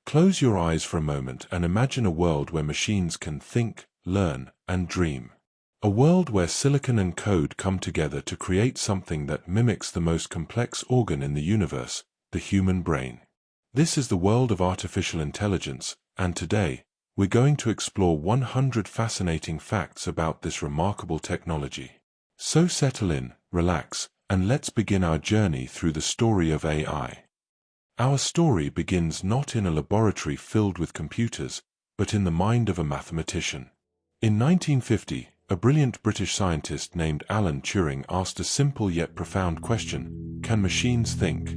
Close your eyes for a moment and imagine a world where machines can think, learn, and dream. A world where silicon and code come together to create something that mimics the most complex organ in the universe, the human brain. This is the world of artificial intelligence, and today, we're going to explore 100 fascinating facts about this remarkable technology. So settle in, relax, and let's begin our journey through the story of AI. Our story begins not in a laboratory filled with computers, but in the mind of a mathematician. In 1950, a brilliant British scientist named Alan Turing asked a simple yet profound question: can machines think?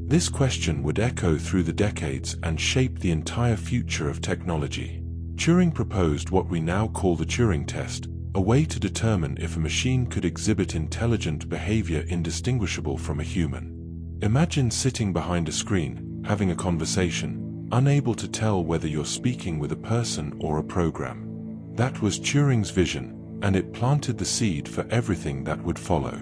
This question would echo through the decades and shape the entire future of technology. Turing proposed what we now call the Turing test, a way to determine if a machine could exhibit intelligent behavior indistinguishable from a human. Imagine sitting behind a screen, having a conversation, unable to tell whether you're speaking with a person or a program. That was Turing's vision, and it planted the seed for everything that would follow.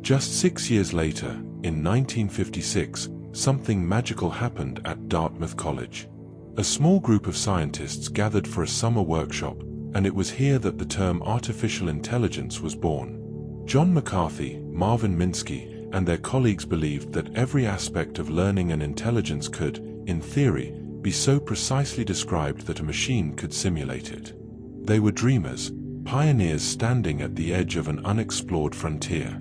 Just 6 years later, in 1956, something magical happened at Dartmouth College. A small group of scientists gathered for a summer workshop, and it was here that the term artificial intelligence was born. John McCarthy, Marvin Minsky, and their colleagues believed that every aspect of learning and intelligence could, in theory, be so precisely described that a machine could simulate it. They were dreamers, pioneers standing at the edge of an unexplored frontier.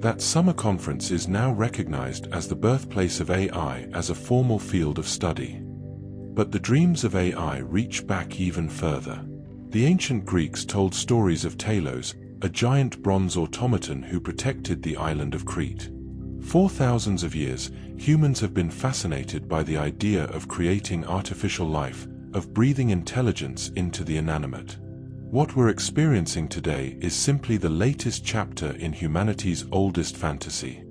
That summer conference is now recognized as the birthplace of AI as a formal field of study. But the dreams of AI reach back even further. The ancient Greeks told stories of Talos, a giant bronze automaton who protected the island of Crete. For thousands of years, humans have been fascinated by the idea of creating artificial life, of breathing intelligence into the inanimate. What we're experiencing today is simply the latest chapter in humanity's oldest fantasy.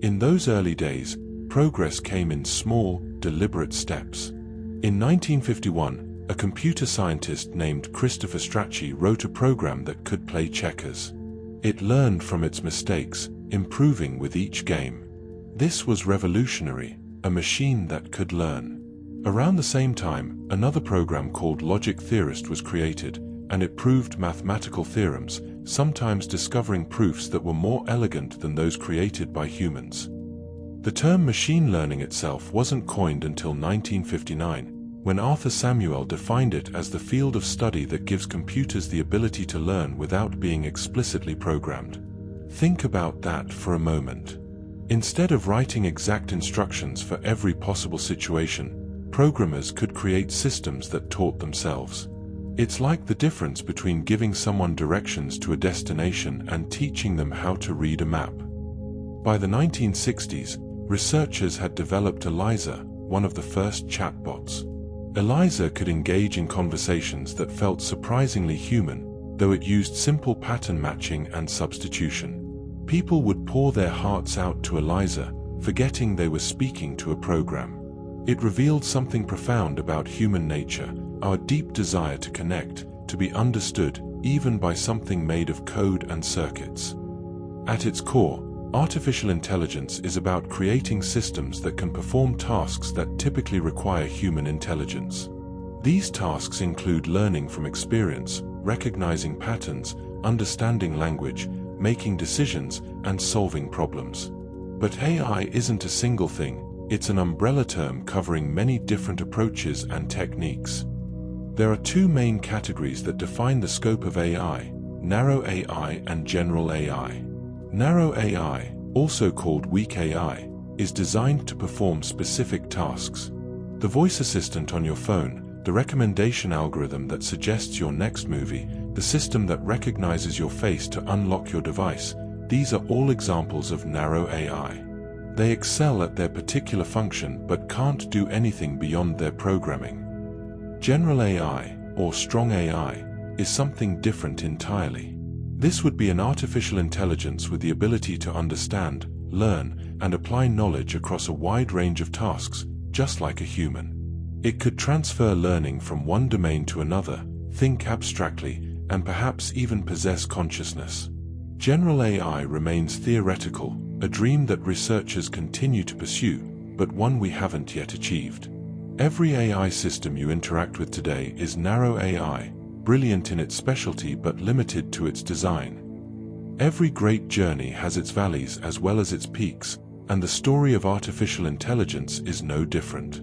In those early days, progress came in small, deliberate steps. In 1951, a computer scientist named Christopher Strachey wrote a program that could play checkers. It learned from its mistakes, improving with each game. This was revolutionary, a machine that could learn. Around the same time, another program called Logic Theorist was created, and it proved mathematical theorems, sometimes discovering proofs that were more elegant than those created by humans. The term machine learning itself wasn't coined until 1959, when Arthur Samuel defined it as the field of study that gives computers the ability to learn without being explicitly programmed. Think about that for a moment. Instead of writing exact instructions for every possible situation, programmers could create systems that taught themselves. It's like the difference between giving someone directions to a destination and teaching them how to read a map. By the 1960s, researchers had developed ELIZA, one of the first chatbots. ELIZA could engage in conversations that felt surprisingly human, though it used simple pattern matching and substitution. People would pour their hearts out to ELIZA, forgetting they were speaking to a program. It revealed something profound about human nature, our deep desire to connect, to be understood, even by something made of code and circuits. At its core, artificial intelligence is about creating systems that can perform tasks that typically require human intelligence. These tasks include learning from experience, recognizing patterns, understanding language, making decisions, and solving problems. But AI isn't a single thing, it's an umbrella term covering many different approaches and techniques. There are two main categories that define the scope of AI: narrow AI and general AI. Narrow AI, also called weak AI, is designed to perform specific tasks. The voice assistant on your phone, the recommendation algorithm that suggests your next movie, the system that recognizes your face to unlock your device, these are all examples of narrow AI. They excel at their particular function but can't do anything beyond their programming. General AI, or strong AI, is something different entirely. This would be an artificial intelligence with the ability to understand, learn, and apply knowledge across a wide range of tasks, just like a human. It could transfer learning from one domain to another, think abstractly, and perhaps even possess consciousness. General AI remains theoretical, a dream that researchers continue to pursue, but one we haven't yet achieved. Every AI system you interact with today is narrow AI, brilliant in its specialty but limited to its design. Every great journey has its valleys as well as its peaks, and the story of artificial intelligence is no different.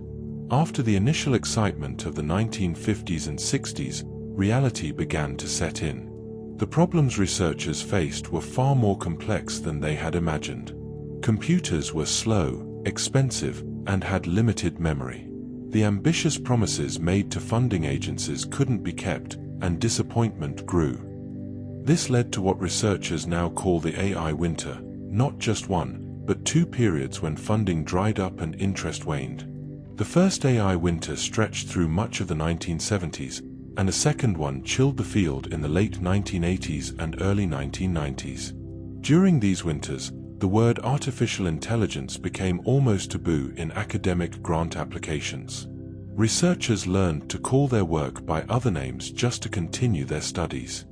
After the initial excitement of the 1950s and 60s, reality began to set in. The problems researchers faced were far more complex than they had imagined. Computers were slow, expensive, and had limited memory. The ambitious promises made to funding agencies couldn't be kept, and disappointment grew. This led to what researchers now call the AI winter, not just one, but two periods when funding dried up and interest waned. The first AI winter stretched through much of the 1970s, and a second one chilled the field in the late 1980s and early 1990s. During these winters, the word artificial intelligence became almost taboo in academic grant applications. Researchers learned to call their work by other names just to continue their studies.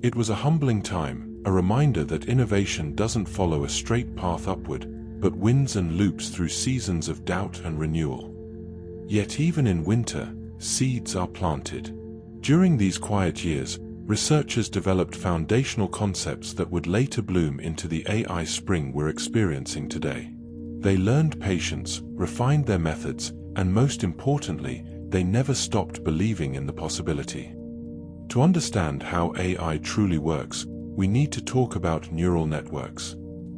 It was a humbling time, a reminder that innovation doesn't follow a straight path upward, but winds and loops through seasons of doubt and renewal. Yet even in winter, seeds are planted. During these quiet years, researchers developed foundational concepts that would later bloom into the AI spring we're experiencing today. They learned patience, refined their methods, and most importantly, they never stopped believing in the possibility. To understand how AI truly works, we need to talk about neural networks.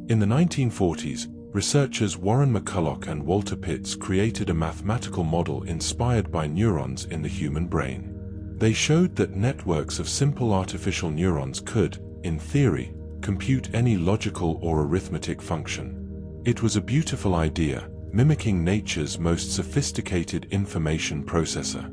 In the 1940s, researchers Warren McCulloch and Walter Pitts created a mathematical model inspired by neurons in the human brain. They showed that networks of simple artificial neurons could, in theory, compute any logical or arithmetic function. It was a beautiful idea, mimicking nature's most sophisticated information processor.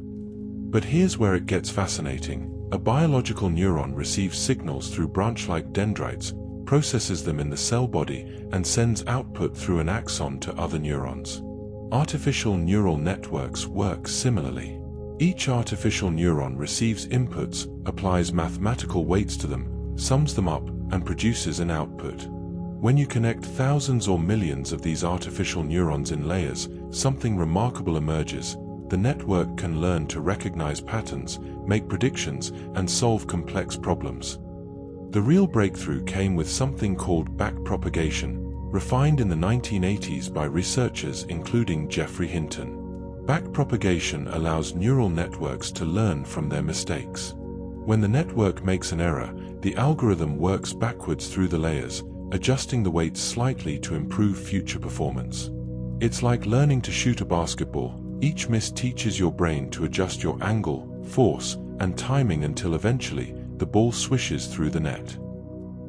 But here's where it gets fascinating. A biological neuron receives signals through branch-like dendrites, processes them in the cell body, and sends output through an axon to other neurons. Artificial neural networks work similarly. Each artificial neuron receives inputs, applies mathematical weights to them, sums them up, and produces an output. When you connect thousands or millions of these artificial neurons in layers, something remarkable emerges. The network can learn to recognize patterns, make predictions, and solve complex problems. The real breakthrough came with something called backpropagation, refined in the 1980s by researchers including Geoffrey Hinton. Backpropagation allows neural networks to learn from their mistakes. When the network makes an error, the algorithm works backwards through the layers, adjusting the weights slightly to improve future performance. It's like learning to shoot a basketball. Each miss teaches your brain to adjust your angle, force, and timing until eventually, the ball swishes through the net.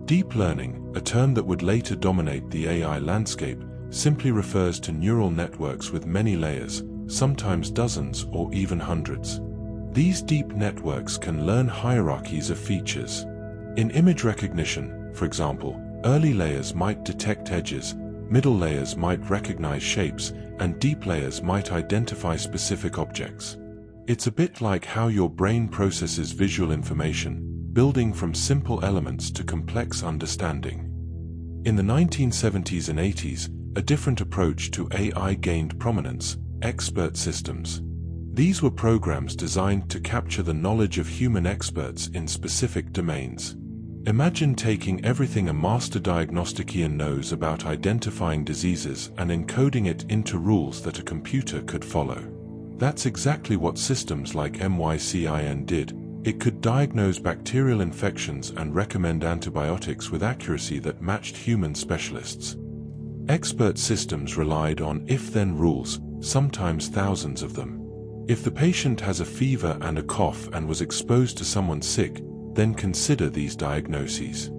Deep learning, a term that would later dominate the AI landscape, simply refers to neural networks with many layers, sometimes dozens or even hundreds. These deep networks can learn hierarchies of features. In image recognition, for example, early layers might detect edges, middle layers might recognize shapes, and deep layers might identify specific objects. It's a bit like how your brain processes visual information, building from simple elements to complex understanding. In the 1970s and 80s, a different approach to AI gained prominence: expert systems. These were programs designed to capture the knowledge of human experts in specific domains. Imagine taking everything a master diagnostician knows about identifying diseases and encoding it into rules that a computer could follow. That's exactly what systems like MYCIN did. It could diagnose bacterial infections and recommend antibiotics with accuracy that matched human specialists. Expert systems relied on if-then rules, sometimes thousands of them. If the patient has a fever and a cough and was exposed to someone sick, then consider these diagnoses.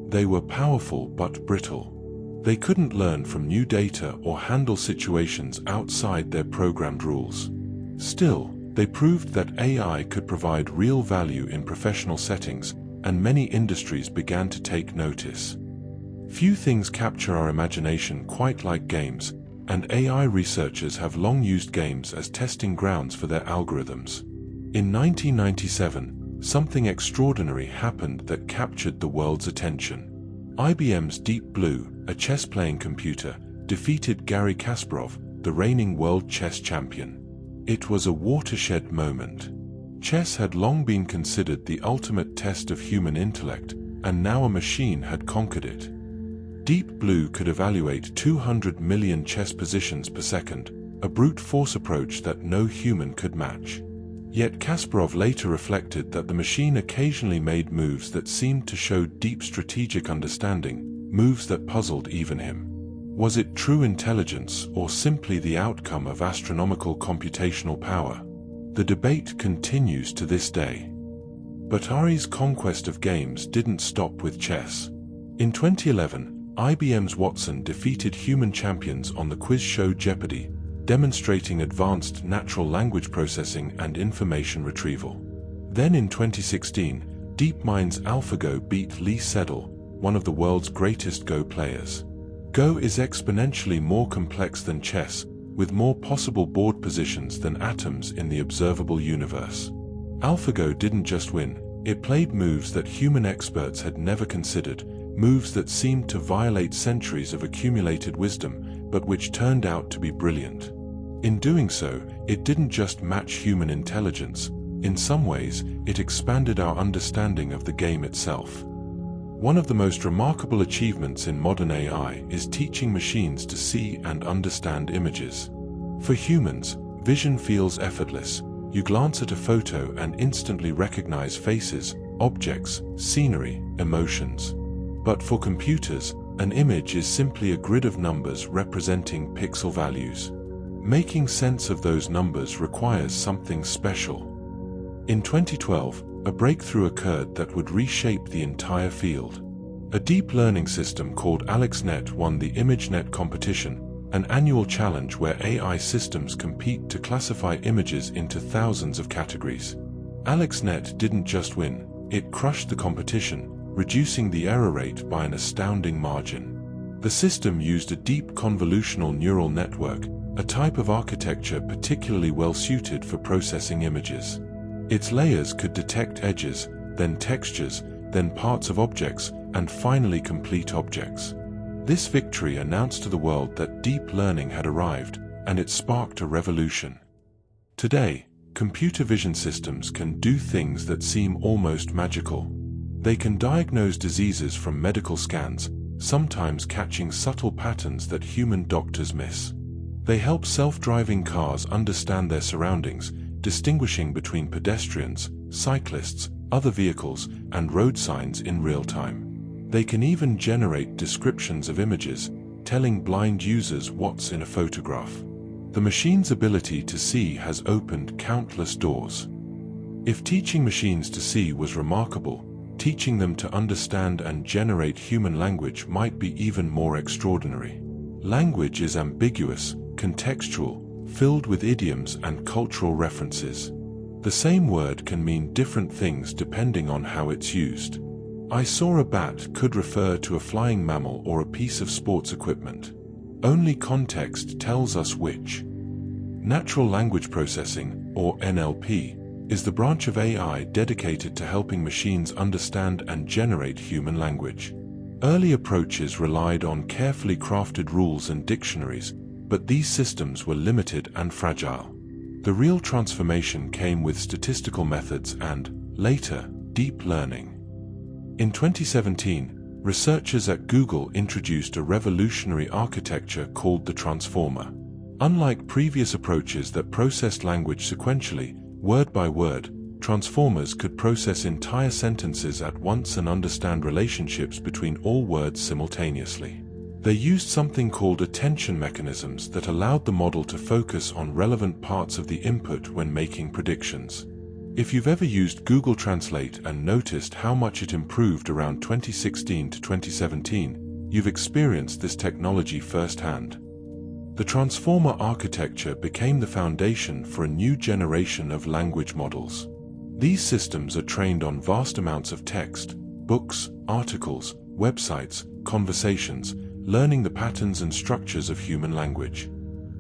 They were powerful but brittle. They couldn't learn from new data or handle situations outside their programmed rules. Still, they proved that AI could provide real value in professional settings, and many industries began to take notice. Few things capture our imagination quite like games, and AI researchers have long used games as testing grounds for their algorithms. In 1997, something extraordinary happened that captured the world's attention. IBM's Deep Blue, a chess-playing computer, defeated Garry Kasparov, the reigning world chess champion. It was a watershed moment. Chess had long been considered the ultimate test of human intellect, and now a machine had conquered it. Deep Blue could evaluate 200 million chess positions per second, a brute force approach that no human could match. Yet Kasparov later reflected that the machine occasionally made moves that seemed to show deep strategic understanding, moves that puzzled even him. Was it true intelligence or simply the outcome of astronomical computational power? The debate continues to this day. But Atari's conquest of games didn't stop with chess. In 2011, IBM's Watson defeated human champions on the quiz show Jeopardy, demonstrating advanced natural language processing and information retrieval. Then in 2016, DeepMind's AlphaGo beat Lee Sedol, one of the world's greatest Go players. Go is exponentially more complex than chess, with more possible board positions than atoms in the observable universe. AlphaGo didn't just win, it played moves that human experts had never considered, moves that seemed to violate centuries of accumulated wisdom, but which turned out to be brilliant. In doing so, it didn't just match human intelligence. In some ways, it expanded our understanding of the game itself. One of the most remarkable achievements in modern AI is teaching machines to see and understand images. For humans, vision feels effortless. You glance at a photo and instantly recognize faces, objects, scenery, emotions. But for computers, an image is simply a grid of numbers representing pixel values. Making sense of those numbers requires something special. In 2012, a breakthrough occurred that would reshape the entire field. A deep learning system called AlexNet won the ImageNet competition, an annual challenge where AI systems compete to classify images into thousands of categories. AlexNet didn't just win, it crushed the competition, reducing the error rate by an astounding margin. The system used a deep convolutional neural network, a type of architecture particularly well suited for processing images. Its layers could detect edges, then textures, then parts of objects, and finally complete objects. This victory announced to the world that deep learning had arrived, and it sparked a revolution. Today, computer vision systems can do things that seem almost magical. They can diagnose diseases from medical scans, sometimes catching subtle patterns that human doctors miss. They help self-driving cars understand their surroundings, distinguishing between pedestrians, cyclists, other vehicles, and road signs in real time. They can even generate descriptions of images, telling blind users what's in a photograph. The machine's ability to see has opened countless doors. If teaching machines to see was remarkable, teaching them to understand and generate human language might be even more extraordinary. Language is ambiguous, contextual, filled with idioms and cultural references. The same word can mean different things depending on how it's used. I saw a bat could refer to a flying mammal or a piece of sports equipment. Only context tells us which. Natural language processing, or NLP, is the branch of AI dedicated to helping machines understand and generate human language. Early approaches relied on carefully crafted rules and dictionaries, but these systems were limited and fragile. The real transformation came with statistical methods and, later, deep learning. In 2017, researchers at Google introduced a revolutionary architecture called the transformer. Unlike previous approaches that processed language sequentially, word by word, transformers could process entire sentences at once and understand relationships between all words simultaneously. They used something called attention mechanisms that allowed the model to focus on relevant parts of the input when making predictions. If you've ever used Google Translate and noticed how much it improved around 2016 to 2017, you've experienced this technology firsthand. The transformer architecture became the foundation for a new generation of language models. These systems are trained on vast amounts of text, books, articles, websites, conversations, learning the patterns and structures of human language.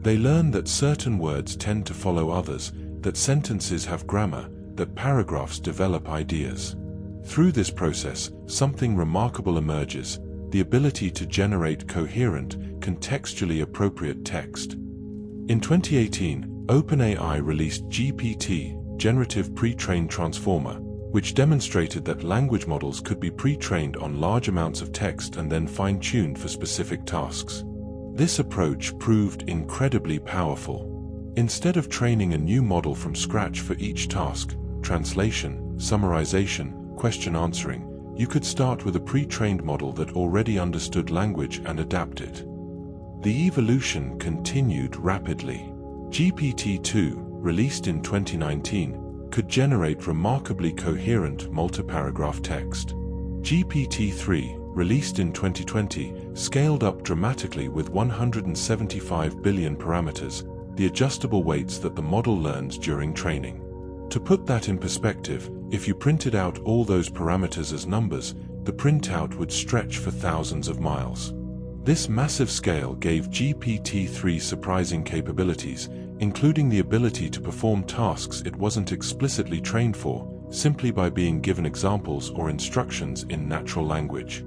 They learn that certain words tend to follow others, that sentences have grammar, that paragraphs develop ideas. Through this process, something remarkable emerges: the ability to generate coherent, contextually appropriate text. In 2018, OpenAI released GPT, Generative Pre-trained Transformer, which demonstrated that language models could be pre-trained on large amounts of text and then fine-tuned for specific tasks. This approach proved incredibly powerful. Instead of training a new model from scratch for each task, translation, summarization, question answering, you could start with a pre-trained model that already understood language and adapt it. The evolution continued rapidly. GPT-2, released in 2019, could generate remarkably coherent multi-paragraph text. GPT-3, released in 2020, scaled up dramatically with 175 billion parameters, the adjustable weights that the model learns during training. To put that in perspective, if you printed out all those parameters as numbers, the printout would stretch for thousands of miles. This massive scale gave GPT-3 surprising capabilities, including the ability to perform tasks it wasn't explicitly trained for, simply by being given examples or instructions in natural language.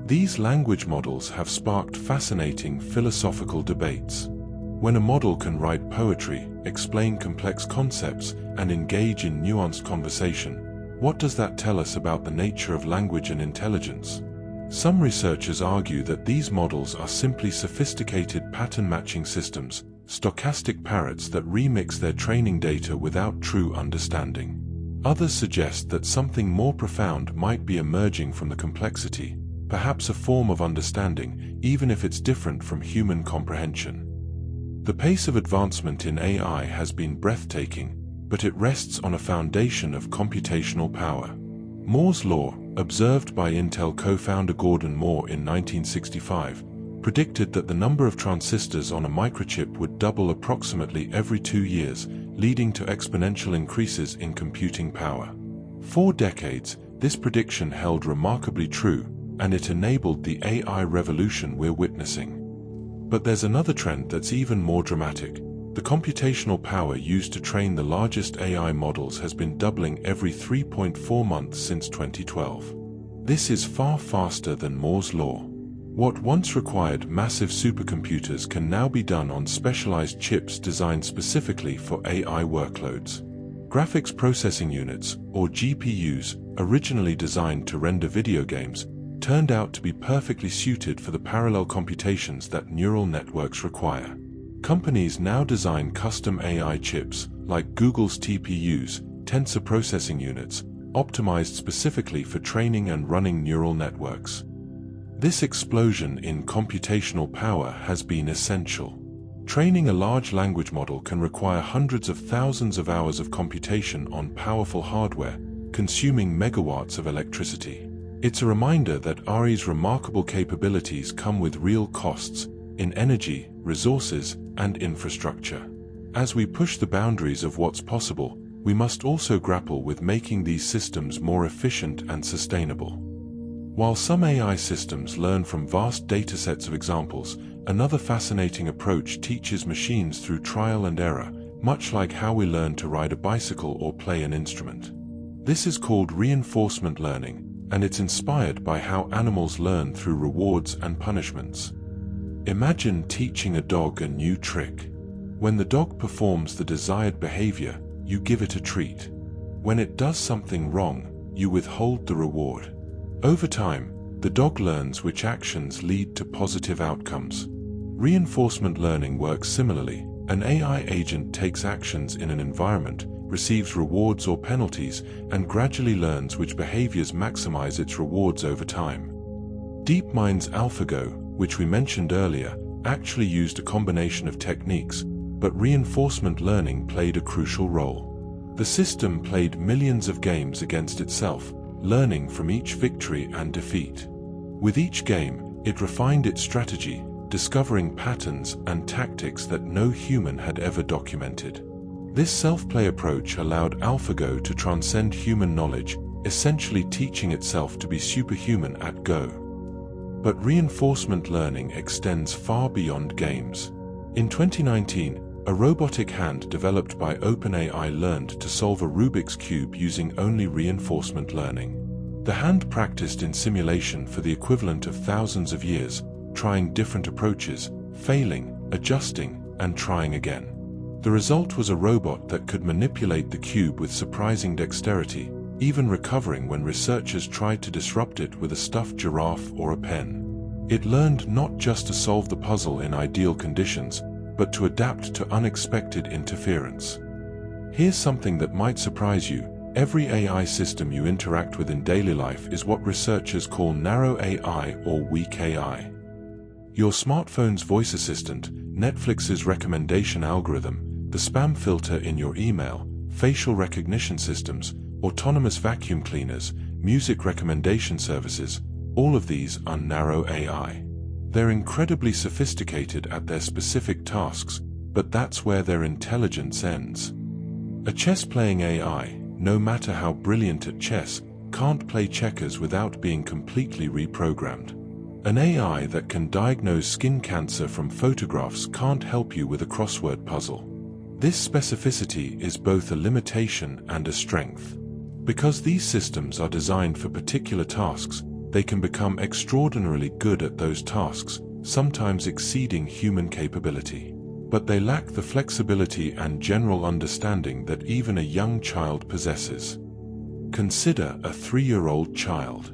These language models have sparked fascinating philosophical debates. When a model can write poetry, explain complex concepts, and engage in nuanced conversation, what does that tell us about the nature of language and intelligence? Some researchers argue that these models are simply sophisticated pattern-matching systems, stochastic parrots that remix their training data without true understanding. Others suggest that something more profound might be emerging from the complexity, perhaps a form of understanding, even if it's different from human comprehension. The pace of advancement in AI has been breathtaking, but it rests on a foundation of computational power. Moore's law, observed by Intel co-founder Gordon Moore in 1965, predicted that the number of transistors on a microchip would double approximately every 2 years, leading to exponential increases in computing power. For decades, this prediction held remarkably true, and it enabled the AI revolution we're witnessing. But there's another trend that's even more dramatic. The computational power used to train the largest AI models has been doubling every 3.4 months since 2012. This is far faster than Moore's law. What once required massive supercomputers can now be done on specialized chips designed specifically for AI workloads. Graphics processing units, or GPUs, originally designed to render video games, turned out to be perfectly suited for the parallel computations that neural networks require. Companies now design custom AI chips, like Google's TPUs, tensor processing units, optimized specifically for training and running neural networks. This explosion in computational power has been essential. Training a large language model can require hundreds of thousands of hours of computation on powerful hardware, consuming megawatts of electricity. It's a reminder that AI's remarkable capabilities come with real costs in energy, resources, and infrastructure. As we push the boundaries of what's possible, we must also grapple with making these systems more efficient and sustainable. While some AI systems learn from vast datasets of examples, another fascinating approach teaches machines through trial and error, much like how we learn to ride a bicycle or play an instrument. This is called reinforcement learning, and it's inspired by how animals learn through rewards and punishments. Imagine teaching a dog a new trick. When the dog performs the desired behavior, you give it a treat. When it does something wrong, you withhold the reward. Over time, the dog learns which actions lead to positive outcomes. Reinforcement learning works similarly. An AI agent takes actions in an environment, receives rewards or penalties, and gradually learns which behaviors maximize its rewards over time. DeepMind's AlphaGo, which we mentioned earlier, actually used a combination of techniques, but reinforcement learning played a crucial role. The system played millions of games against itself, learning from each victory and defeat. With each game, it refined its strategy, discovering patterns and tactics that no human had ever documented. This self-play approach allowed AlphaGo to transcend human knowledge, essentially teaching itself to be superhuman at Go. But reinforcement learning extends far beyond games. In 2019, a robotic hand developed by OpenAI learned to solve a Rubik's Cube using only reinforcement learning. The hand practiced in simulation for the equivalent of thousands of years, trying different approaches, failing, adjusting, and trying again. The result was a robot that could manipulate the cube with surprising dexterity, even recovering when researchers tried to disrupt it with a stuffed giraffe or a pen. It learned not just to solve the puzzle in ideal conditions, but to adapt to unexpected interference. Here's something that might surprise you. Every AI system you interact with in daily life is what researchers call narrow AI or weak AI. Your smartphone's voice assistant, Netflix's recommendation algorithm, the spam filter in your email, facial recognition systems, autonomous vacuum cleaners, music recommendation services, all of these are narrow AI. They're incredibly sophisticated at their specific tasks, but that's where their intelligence ends. A chess-playing AI, no matter how brilliant at chess, can't play checkers without being completely reprogrammed. An AI that can diagnose skin cancer from photographs can't help you with a crossword puzzle. This specificity is both a limitation and a strength. Because these systems are designed for particular tasks, they can become extraordinarily good at those tasks, sometimes exceeding human capability. But they lack the flexibility and general understanding that even a young child possesses. Consider a 3-year-old child.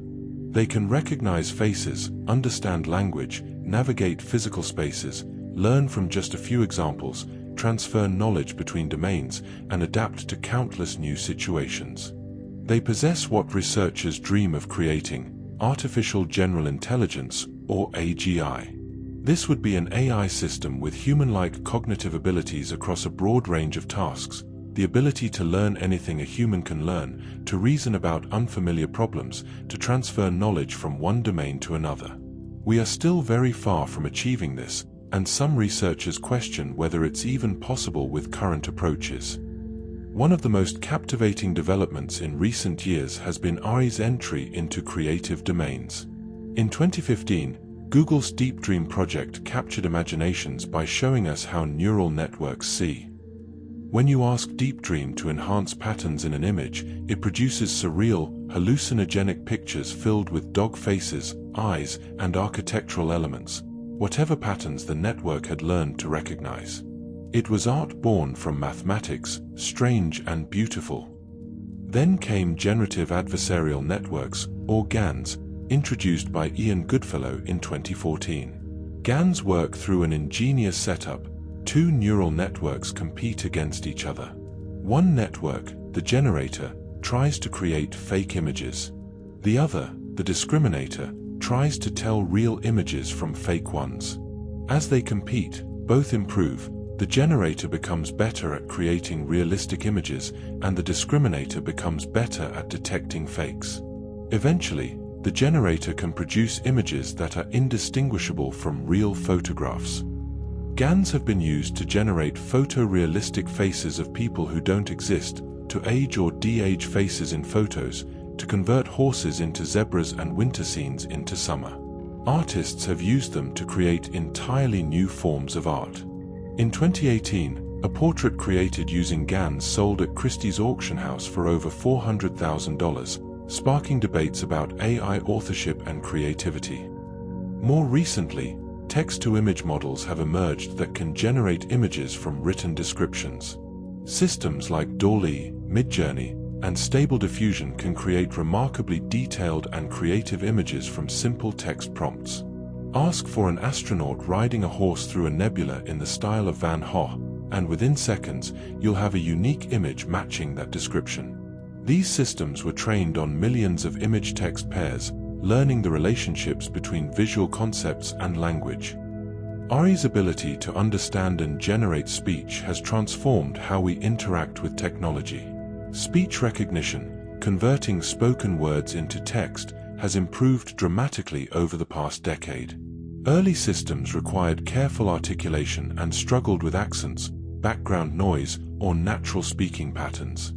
They can recognize faces, understand language, navigate physical spaces, learn from just a few examples, transfer knowledge between domains, and adapt to countless new situations. They possess what researchers dream of creating: artificial general intelligence, or AGI. This would be an AI system with human-like cognitive abilities across a broad range of tasks, the ability to learn anything a human can learn, to reason about unfamiliar problems, to transfer knowledge from one domain to another. We are still very far from achieving this, and some researchers question whether it's even possible with current approaches. One of the most captivating developments in recent years has been AI's entry into creative domains. In 2015, Google's Deep Dream project captured imaginations by showing us how neural networks see. When you ask Deep Dream to enhance patterns in an image, it produces surreal, hallucinogenic pictures filled with dog faces, eyes, and architectural elements, whatever patterns the network had learned to recognize. It was art born from mathematics, strange and beautiful. Then came generative adversarial networks, or GANs, introduced by Ian Goodfellow in 2014. GANs work through an ingenious setup. Two neural networks compete against each other. One network, the generator, tries to create fake images. The other, the discriminator, tries to tell real images from fake ones. As they compete, both improve. The generator becomes better at creating realistic images, and the discriminator becomes better at detecting fakes. Eventually, the generator can produce images that are indistinguishable from real photographs. GANs have been used to generate photorealistic faces of people who don't exist, to age or de-age faces in photos, to convert horses into zebras and winter scenes into summer. Artists have used them to create entirely new forms of art. In 2018, a portrait created using GANs sold at Christie's auction house for over $400,000, sparking debates about AI authorship and creativity. More recently, text-to-image models have emerged that can generate images from written descriptions. Systems like DALL-E, Midjourney, and Stable Diffusion can create remarkably detailed and creative images from simple text prompts. Ask for an astronaut riding a horse through a nebula in the style of Van Gogh, and within seconds, you'll have a unique image matching that description. These systems were trained on millions of image-text pairs, learning the relationships between visual concepts and language. AI's ability to understand and generate speech has transformed how we interact with technology. Speech recognition, converting spoken words into text, has improved dramatically over the past decade. Early systems required careful articulation and struggled with accents, background noise, or natural speaking patterns.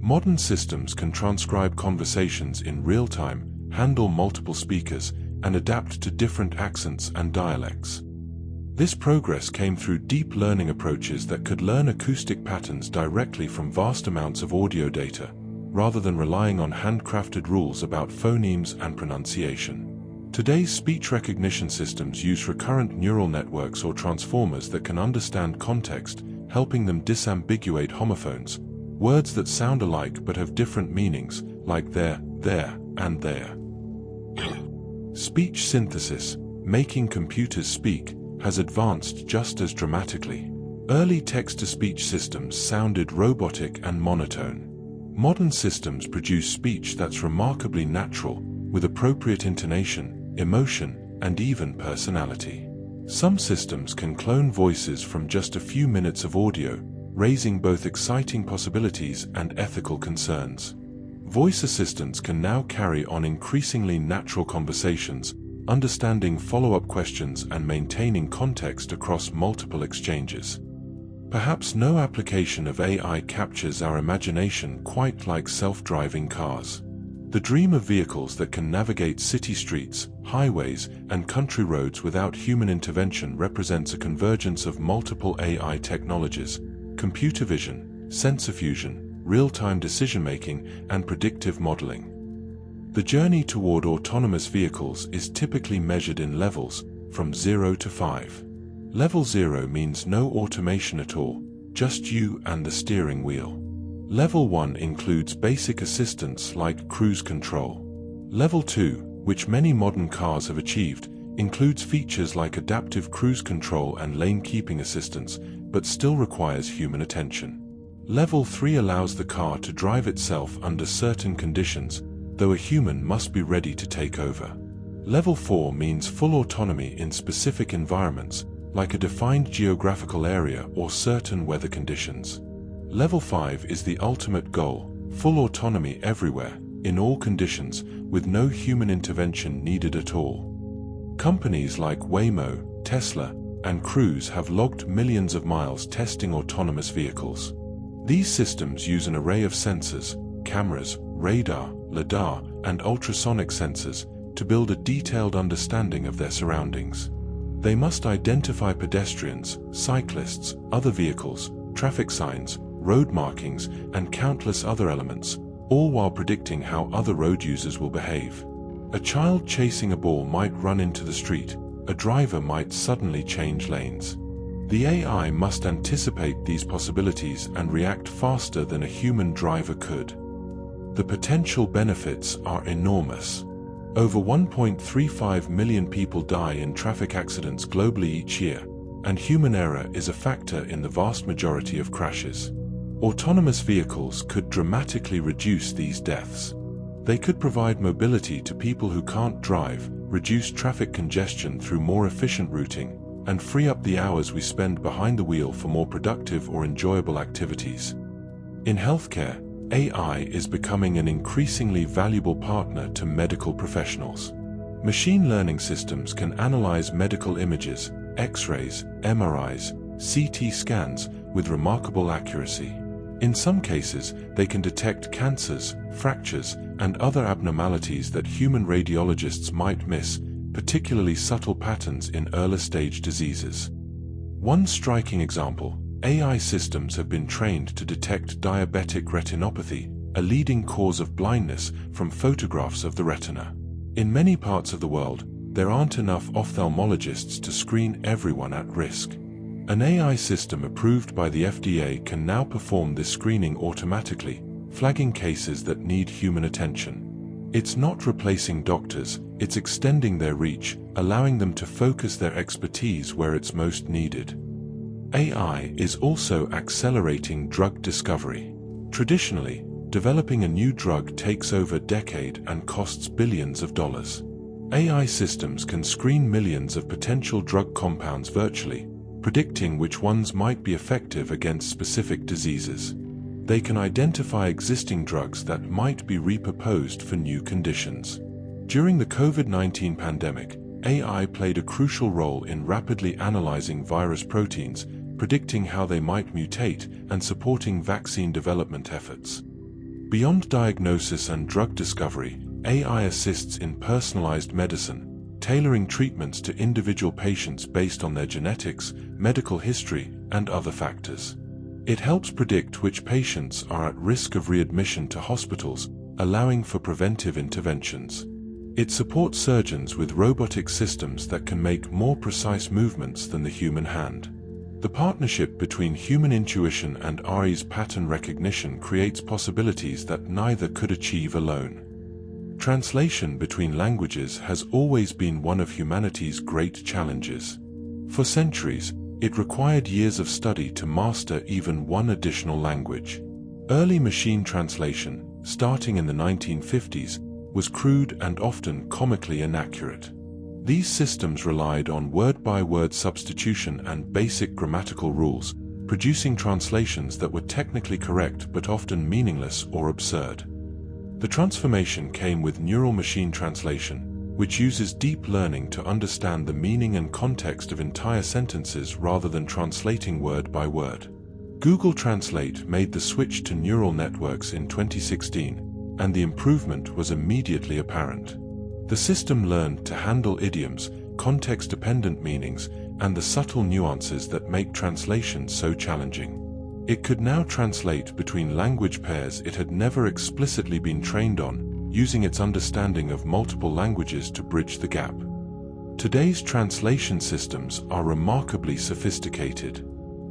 Modern systems can transcribe conversations in real time, handle multiple speakers, and adapt to different accents and dialects. This progress came through deep learning approaches that could learn acoustic patterns directly from vast amounts of audio data, rather than relying on handcrafted rules about phonemes and pronunciation. Today's speech recognition systems use recurrent neural networks or transformers that can understand context, helping them disambiguate homophones, words that sound alike but have different meanings, like there, and there. Speech synthesis, making computers speak, has advanced just as dramatically. Early text-to-speech systems sounded robotic and monotone. Modern systems produce speech that's remarkably natural, with appropriate intonation, emotion, and even personality. Some systems can clone voices from just a few minutes of audio, raising both exciting possibilities and ethical concerns. Voice assistants can now carry on increasingly natural conversations, understanding follow-up questions and maintaining context across multiple exchanges. Perhaps no application of AI captures our imagination quite like self-driving cars. The dream of vehicles that can navigate city streets, highways, and country roads without human intervention represents a convergence of multiple AI technologies: computer vision, sensor fusion, real-time decision-making, and predictive modeling. The journey toward autonomous vehicles is typically measured in levels, from 0 to 5. Level 0 means no automation at all, just you and the steering wheel. Level 1 includes basic assistance like cruise control. Level 2, which many modern cars have achieved, includes features like adaptive cruise control and lane keeping assistance, but still requires human attention. Level 3 allows the car to drive itself under certain conditions, though a human must be ready to take over. Level 4 means full autonomy in specific environments, like a defined geographical area or certain weather conditions. Level 5 is the ultimate goal: full autonomy everywhere, in all conditions, with no human intervention needed at all. Companies like Waymo, Tesla, and Cruise have logged millions of miles testing autonomous vehicles. These systems use an array of sensors, cameras, radar, lidar, and ultrasonic sensors to build a detailed understanding of their surroundings. They must identify pedestrians, cyclists, other vehicles, traffic signs, road markings, and countless other elements, all while predicting how other road users will behave. A child chasing a ball might run into the street. A driver might suddenly change lanes. The AI must anticipate these possibilities and react faster than a human driver could. The potential benefits are enormous. Over 1.35 million people die in traffic accidents globally each year, and human error is a factor in the vast majority of crashes. Autonomous vehicles could dramatically reduce these deaths. They could provide mobility to people who can't drive, reduce traffic congestion through more efficient routing, and free up the hours we spend behind the wheel for more productive or enjoyable activities. In healthcare, AI is becoming an increasingly valuable partner to medical professionals. Machine learning systems can analyze medical images, X-rays, MRIs, CT scans with remarkable accuracy. In some cases, they can detect cancers, fractures, and other abnormalities that human radiologists might miss, particularly subtle patterns in early-stage diseases. One striking example: AI systems have been trained to detect diabetic retinopathy, a leading cause of blindness, from photographs of the retina. In many parts of the world, there aren't enough ophthalmologists to screen everyone at risk. An AI system approved by the FDA can now perform this screening automatically, flagging cases that need human attention. It's not replacing doctors, it's extending their reach, allowing them to focus their expertise where it's most needed. AI is also accelerating drug discovery. Traditionally, developing a new drug takes over a decade and costs billions of dollars. AI systems can screen millions of potential drug compounds virtually, predicting which ones might be effective against specific diseases. They can identify existing drugs that might be repurposed for new conditions. During the COVID-19 pandemic, AI played a crucial role in rapidly analyzing virus proteins, predicting how they might mutate, and supporting vaccine development efforts. Beyond diagnosis and drug discovery, AI assists in personalized medicine, tailoring treatments to individual patients based on their genetics, medical history, and other factors. It helps predict which patients are at risk of readmission to hospitals, allowing for preventive interventions. It supports surgeons with robotic systems that can make more precise movements than the human hand. The partnership between human intuition and AI's pattern recognition creates possibilities that neither could achieve alone. Translation between languages has always been one of humanity's great challenges. For centuries, it required years of study to master even one additional language. Early machine translation, starting in the 1950s, was crude and often comically inaccurate. These systems relied on word-by-word substitution and basic grammatical rules, producing translations that were technically correct but often meaningless or absurd. The transformation came with neural machine translation, which uses deep learning to understand the meaning and context of entire sentences rather than translating word by word. Google Translate made the switch to neural networks in 2016, and the improvement was immediately apparent. The system learned to handle idioms, context-dependent meanings, and the subtle nuances that make translation so challenging. It could now translate between language pairs it had never explicitly been trained on, using its understanding of multiple languages to bridge the gap. Today's translation systems are remarkably sophisticated.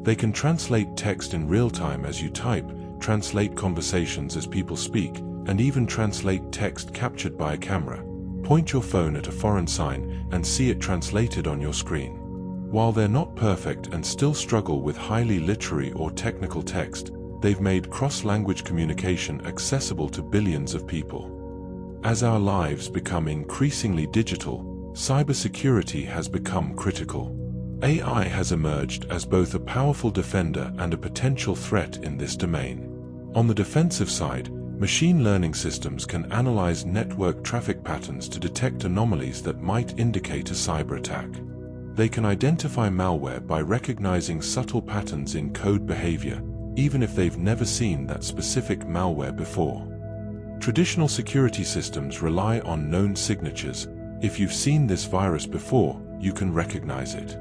They can translate text in real time as you type, translate conversations as people speak, and even translate text captured by a camera. Point your phone at a foreign sign and see it translated on your screen. While they're not perfect and still struggle with highly literary or technical text, they've made cross-language communication accessible to billions of people. As our lives become increasingly digital, cybersecurity has become critical. AI has emerged as both a powerful defender and a potential threat in this domain. On the defensive side, machine learning systems can analyze network traffic patterns to detect anomalies that might indicate a cyber attack. They can identify malware by recognizing subtle patterns in code behavior, even if they've never seen that specific malware before. Traditional security systems rely on known signatures. If you've seen this virus before, you can recognize it.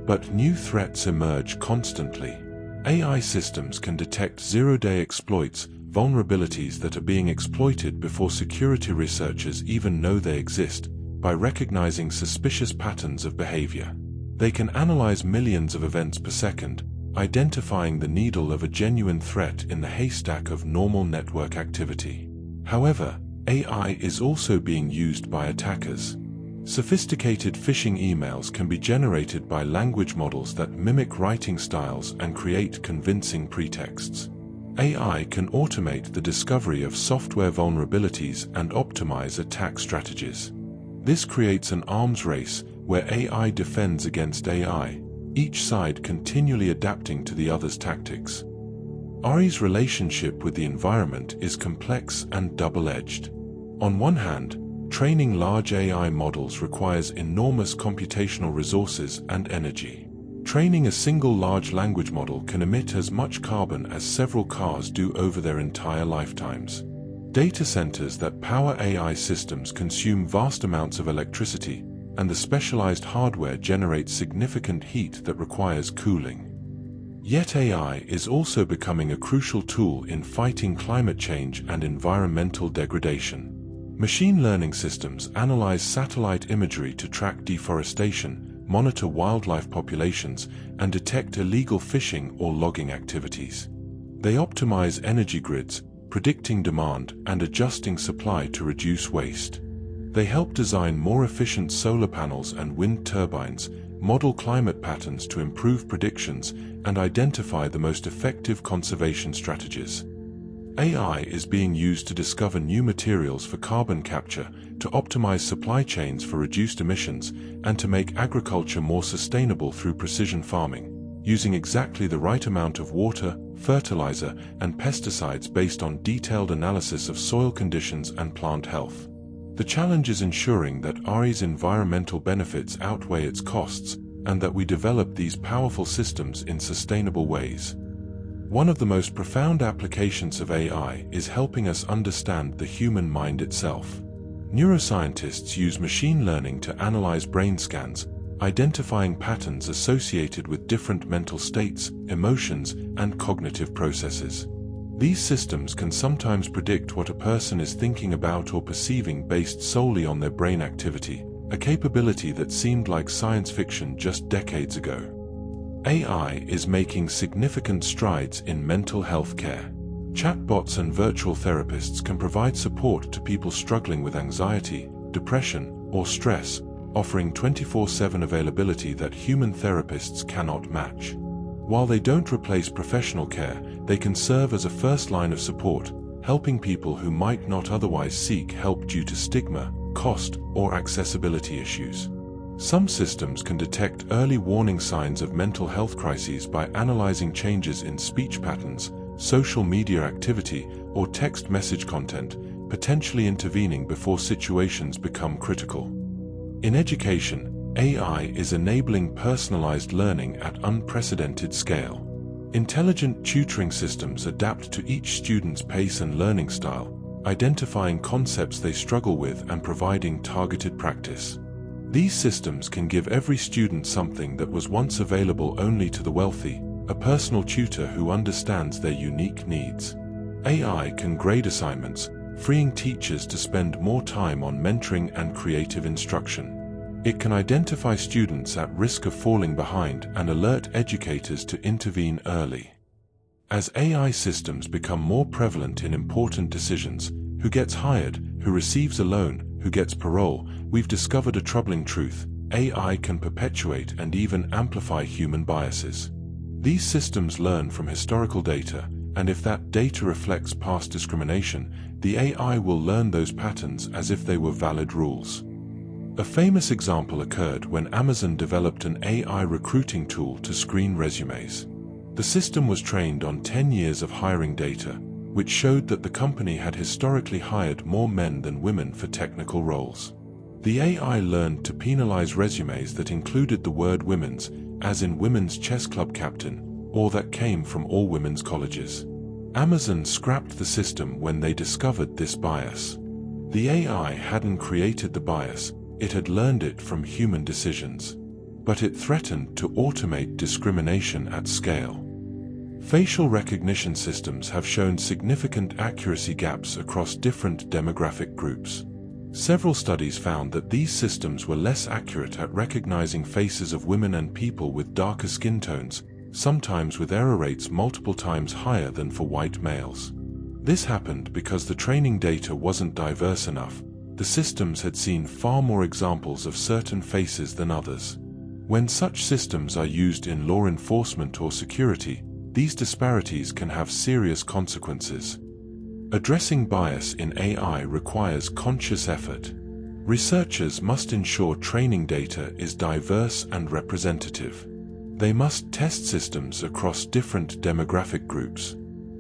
But new threats emerge constantly. AI systems can detect zero-day exploits, vulnerabilities that are being exploited before security researchers even know they exist, by recognizing suspicious patterns of behavior. They can analyze millions of events per second, identifying the needle of a genuine threat in the haystack of normal network activity. However, AI is also being used by attackers. Sophisticated phishing emails can be generated by language models that mimic writing styles and create convincing pretexts. AI can automate the discovery of software vulnerabilities and optimize attack strategies. This creates an arms race where AI defends against AI, each side continually adapting to the other's tactics. AI's relationship with the environment is complex and double-edged. On one hand, training large AI models requires enormous computational resources and energy. Training a single large language model can emit as much carbon as several cars do over their entire lifetimes. Data centers that power AI systems consume vast amounts of electricity, and the specialized hardware generates significant heat that requires cooling. Yet AI is also becoming a crucial tool in fighting climate change and environmental degradation. Machine learning systems analyze satellite imagery to track deforestation, monitor wildlife populations, and detect illegal fishing or logging activities. They optimize energy grids, predicting demand and adjusting supply to reduce waste. They help design more efficient solar panels and wind turbines, model climate patterns to improve predictions, and identify the most effective conservation strategies. AI is being used to discover new materials for carbon capture, to optimize supply chains for reduced emissions, and to make agriculture more sustainable through precision farming, using exactly the right amount of water, fertilizer, and pesticides based on detailed analysis of soil conditions and plant health. The challenge is ensuring that AI's environmental benefits outweigh its costs, and that we develop these powerful systems in sustainable ways. One of the most profound applications of AI is helping us understand the human mind itself. Neuroscientists use machine learning to analyze brain scans, identifying patterns associated with different mental states, emotions, and cognitive processes. These systems can sometimes predict what a person is thinking about or perceiving based solely on their brain activity, a capability that seemed like science fiction just decades ago. AI is making significant strides in mental health care. Chatbots and virtual therapists can provide support to people struggling with anxiety, depression, or stress, offering 24/7 availability that human therapists cannot match. While they don't replace professional care, they can serve as a first line of support, helping people who might not otherwise seek help due to stigma, cost, or accessibility issues. Some systems can detect early warning signs of mental health crises by analyzing changes in speech patterns, social media activity, or text message content, potentially intervening before situations become critical. In education, AI is enabling personalized learning at unprecedented scale. Intelligent tutoring systems adapt to each student's pace and learning style, identifying concepts they struggle with and providing targeted practice. These systems can give every student something that was once available only to the wealthy, a personal tutor who understands their unique needs. AI can grade assignments, freeing teachers to spend more time on mentoring and creative instruction. It can identify students at risk of falling behind and alert educators to intervene early. As AI systems become more prevalent in important decisions, who gets hired, who receives a loan, who gets parole, we've discovered a troubling truth: AI can perpetuate and even amplify human biases. These systems learn from historical data, and if that data reflects past discrimination, the AI will learn those patterns as if they were valid rules. A famous example occurred when Amazon developed an AI recruiting tool to screen resumes. The system was trained on 10 years of hiring data, which showed that the company had historically hired more men than women for technical roles. The AI learned to penalize resumes that included the word women's, as in women's chess club captain, or that came from all women's colleges. Amazon scrapped the system when they discovered this bias. The AI hadn't created the bias, it had learned it from human decisions. But it threatened to automate discrimination at scale. Facial recognition systems have shown significant accuracy gaps across different demographic groups. Several studies found that these systems were less accurate at recognizing faces of women and people with darker skin tones, sometimes with error rates multiple times higher than for white males. This happened because the training data wasn't diverse enough. The systems had seen far more examples of certain faces than others. When such systems are used in law enforcement or security, these disparities can have serious consequences. Addressing bias in AI requires conscious effort. Researchers must ensure training data is diverse and representative. They must test systems across different demographic groups.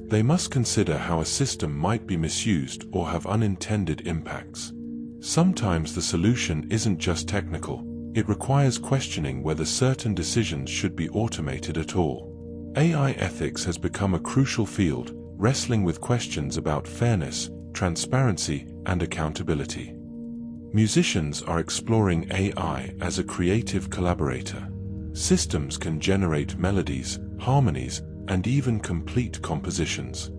They must consider how a system might be misused or have unintended impacts. Sometimes the solution isn't just technical, it requires questioning whether certain decisions should be automated at all. AI ethics has become a crucial field, wrestling with questions about fairness, transparency, and accountability. Musicians are exploring AI as a creative collaborator. Systems can generate melodies, harmonies, and even complete compositions.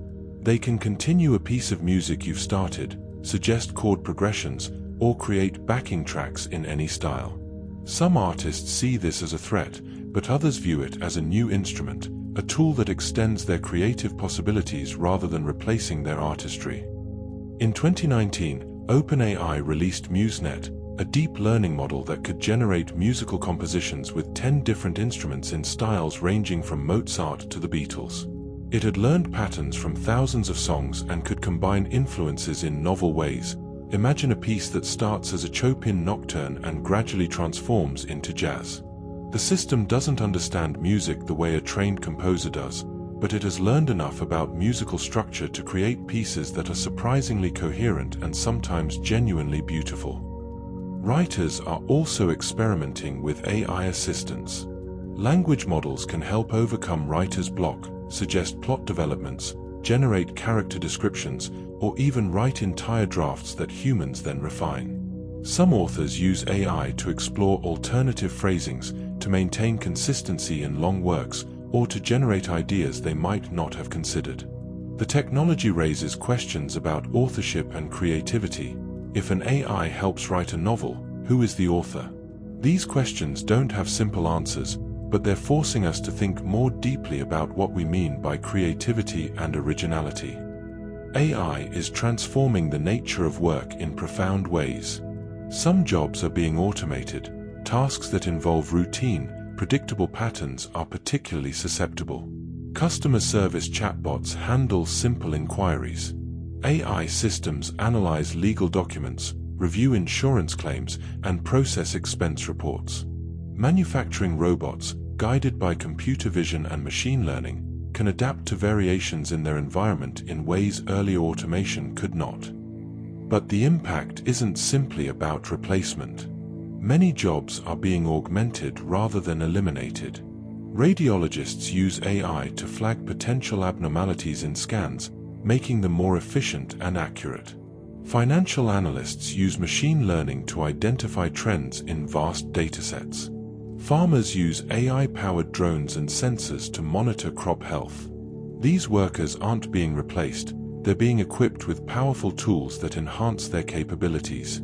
They can continue a piece of music you've started, suggest chord progressions, or create backing tracks in any style. Some artists see this as a threat, but others view it as a new instrument, a tool that extends their creative possibilities rather than replacing their artistry. In 2019, OpenAI released MuseNet, a deep learning model that could generate musical compositions with 10 different instruments in styles ranging from Mozart to the Beatles. It had learned patterns from thousands of songs and could combine influences in novel ways. Imagine a piece that starts as a Chopin nocturne and gradually transforms into jazz. The system doesn't understand music the way a trained composer does, but it has learned enough about musical structure to create pieces that are surprisingly coherent and sometimes genuinely beautiful. Writers are also experimenting with AI assistants. Language models can help overcome writer's block, suggest plot developments, generate character descriptions, or even write entire drafts that humans then refine. Some authors use AI to explore alternative phrasings, to maintain consistency in long works, or to generate ideas they might not have considered. The technology raises questions about authorship and creativity. If an AI helps write a novel, who is the author? These questions don't have simple answers, but they're forcing us to think more deeply about what we mean by creativity and originality. AI is transforming the nature of work in profound ways. Some jobs are being automated. Tasks that involve routine, predictable patterns are particularly susceptible. Customer service chatbots handle simple inquiries. AI systems analyze legal documents, review insurance claims, and process expense reports. Manufacturing robots, guided by computer vision and machine learning, can adapt to variations in their environment in ways earlier automation could not. But the impact isn't simply about replacement. Many jobs are being augmented rather than eliminated. Radiologists use AI to flag potential abnormalities in scans, making them more efficient and accurate. Financial analysts use machine learning to identify trends in vast datasets. Farmers use AI-powered drones and sensors to monitor crop health. These workers aren't being replaced, they're being equipped with powerful tools that enhance their capabilities.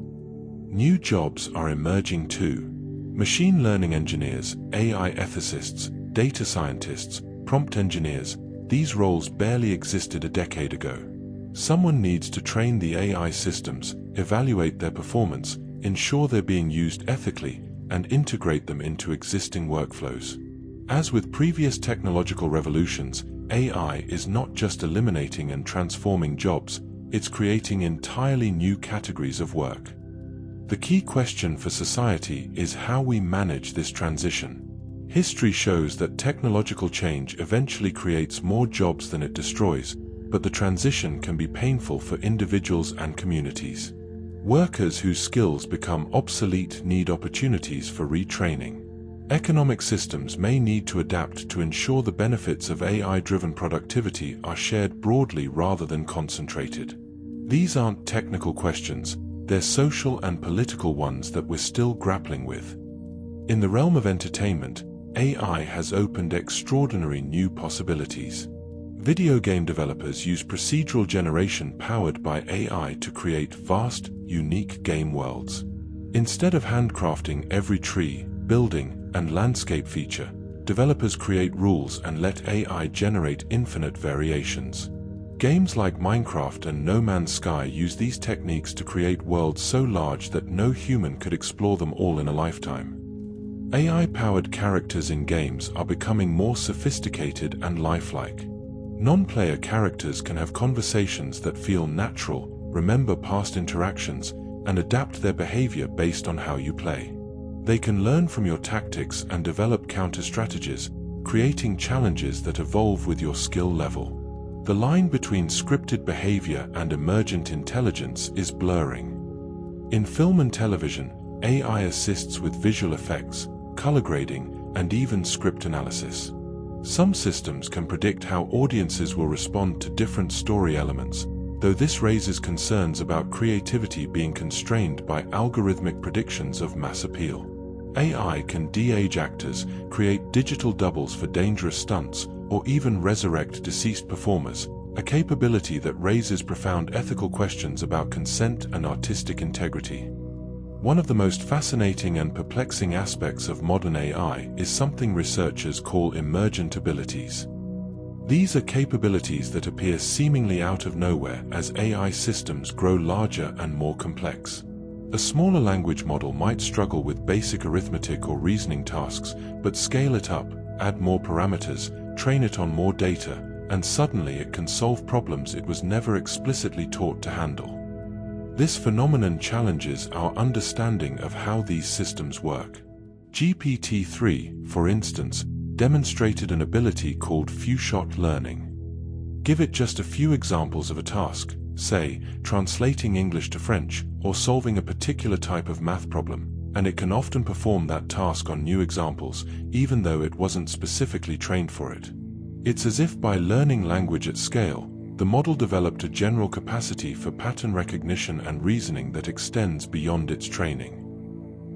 New jobs are emerging too. Machine learning engineers, AI ethicists, data scientists, prompt engineers, these roles barely existed a decade ago. Someone needs to train the AI systems, evaluate their performance, ensure they're being used ethically, and integrate them into existing workflows. As with previous technological revolutions, AI is not just eliminating and transforming jobs, it's creating entirely new categories of work. The key question for society is how we manage this transition. History shows that technological change eventually creates more jobs than it destroys, but the transition can be painful for individuals and communities. Workers whose skills become obsolete need opportunities for retraining. Economic systems may need to adapt to ensure the benefits of AI-driven productivity are shared broadly rather than concentrated. These aren't technical questions, they're social and political ones that we're still grappling with. In the realm of entertainment, AI has opened extraordinary new possibilities. Video game developers use procedural generation powered by AI to create vast, unique game worlds. Instead of handcrafting every tree, building, and landscape feature, developers create rules and let AI generate infinite variations. Games like Minecraft and No Man's Sky use these techniques to create worlds so large that no human could explore them all in a lifetime. AI-powered characters in games are becoming more sophisticated and lifelike. Non-player characters can have conversations that feel natural, remember past interactions, and adapt their behavior based on how you play. They can learn from your tactics and develop counter-strategies, creating challenges that evolve with your skill level. The line between scripted behavior and emergent intelligence is blurring. In film and television, AI assists with visual effects, color grading, and even script analysis. Some systems can predict how audiences will respond to different story elements, though this raises concerns about creativity being constrained by algorithmic predictions of mass appeal. AI can de-age actors, create digital doubles for dangerous stunts, or even resurrect deceased performers, a capability that raises profound ethical questions about consent and artistic integrity. One of the most fascinating and perplexing aspects of modern AI is something researchers call emergent abilities. These are capabilities that appear seemingly out of nowhere as AI systems grow larger and more complex. A smaller language model might struggle with basic arithmetic or reasoning tasks, but scale it up, add more parameters, train it on more data, and suddenly it can solve problems it was never explicitly taught to handle. This phenomenon challenges our understanding of how these systems work. GPT-3, for instance, demonstrated an ability called few-shot learning. Give it just a few examples of a task, say, translating English to French, or solving a particular type of math problem, and it can often perform that task on new examples, even though it wasn't specifically trained for it. It's as if by learning language at scale, the model developed a general capacity for pattern recognition and reasoning that extends beyond its training.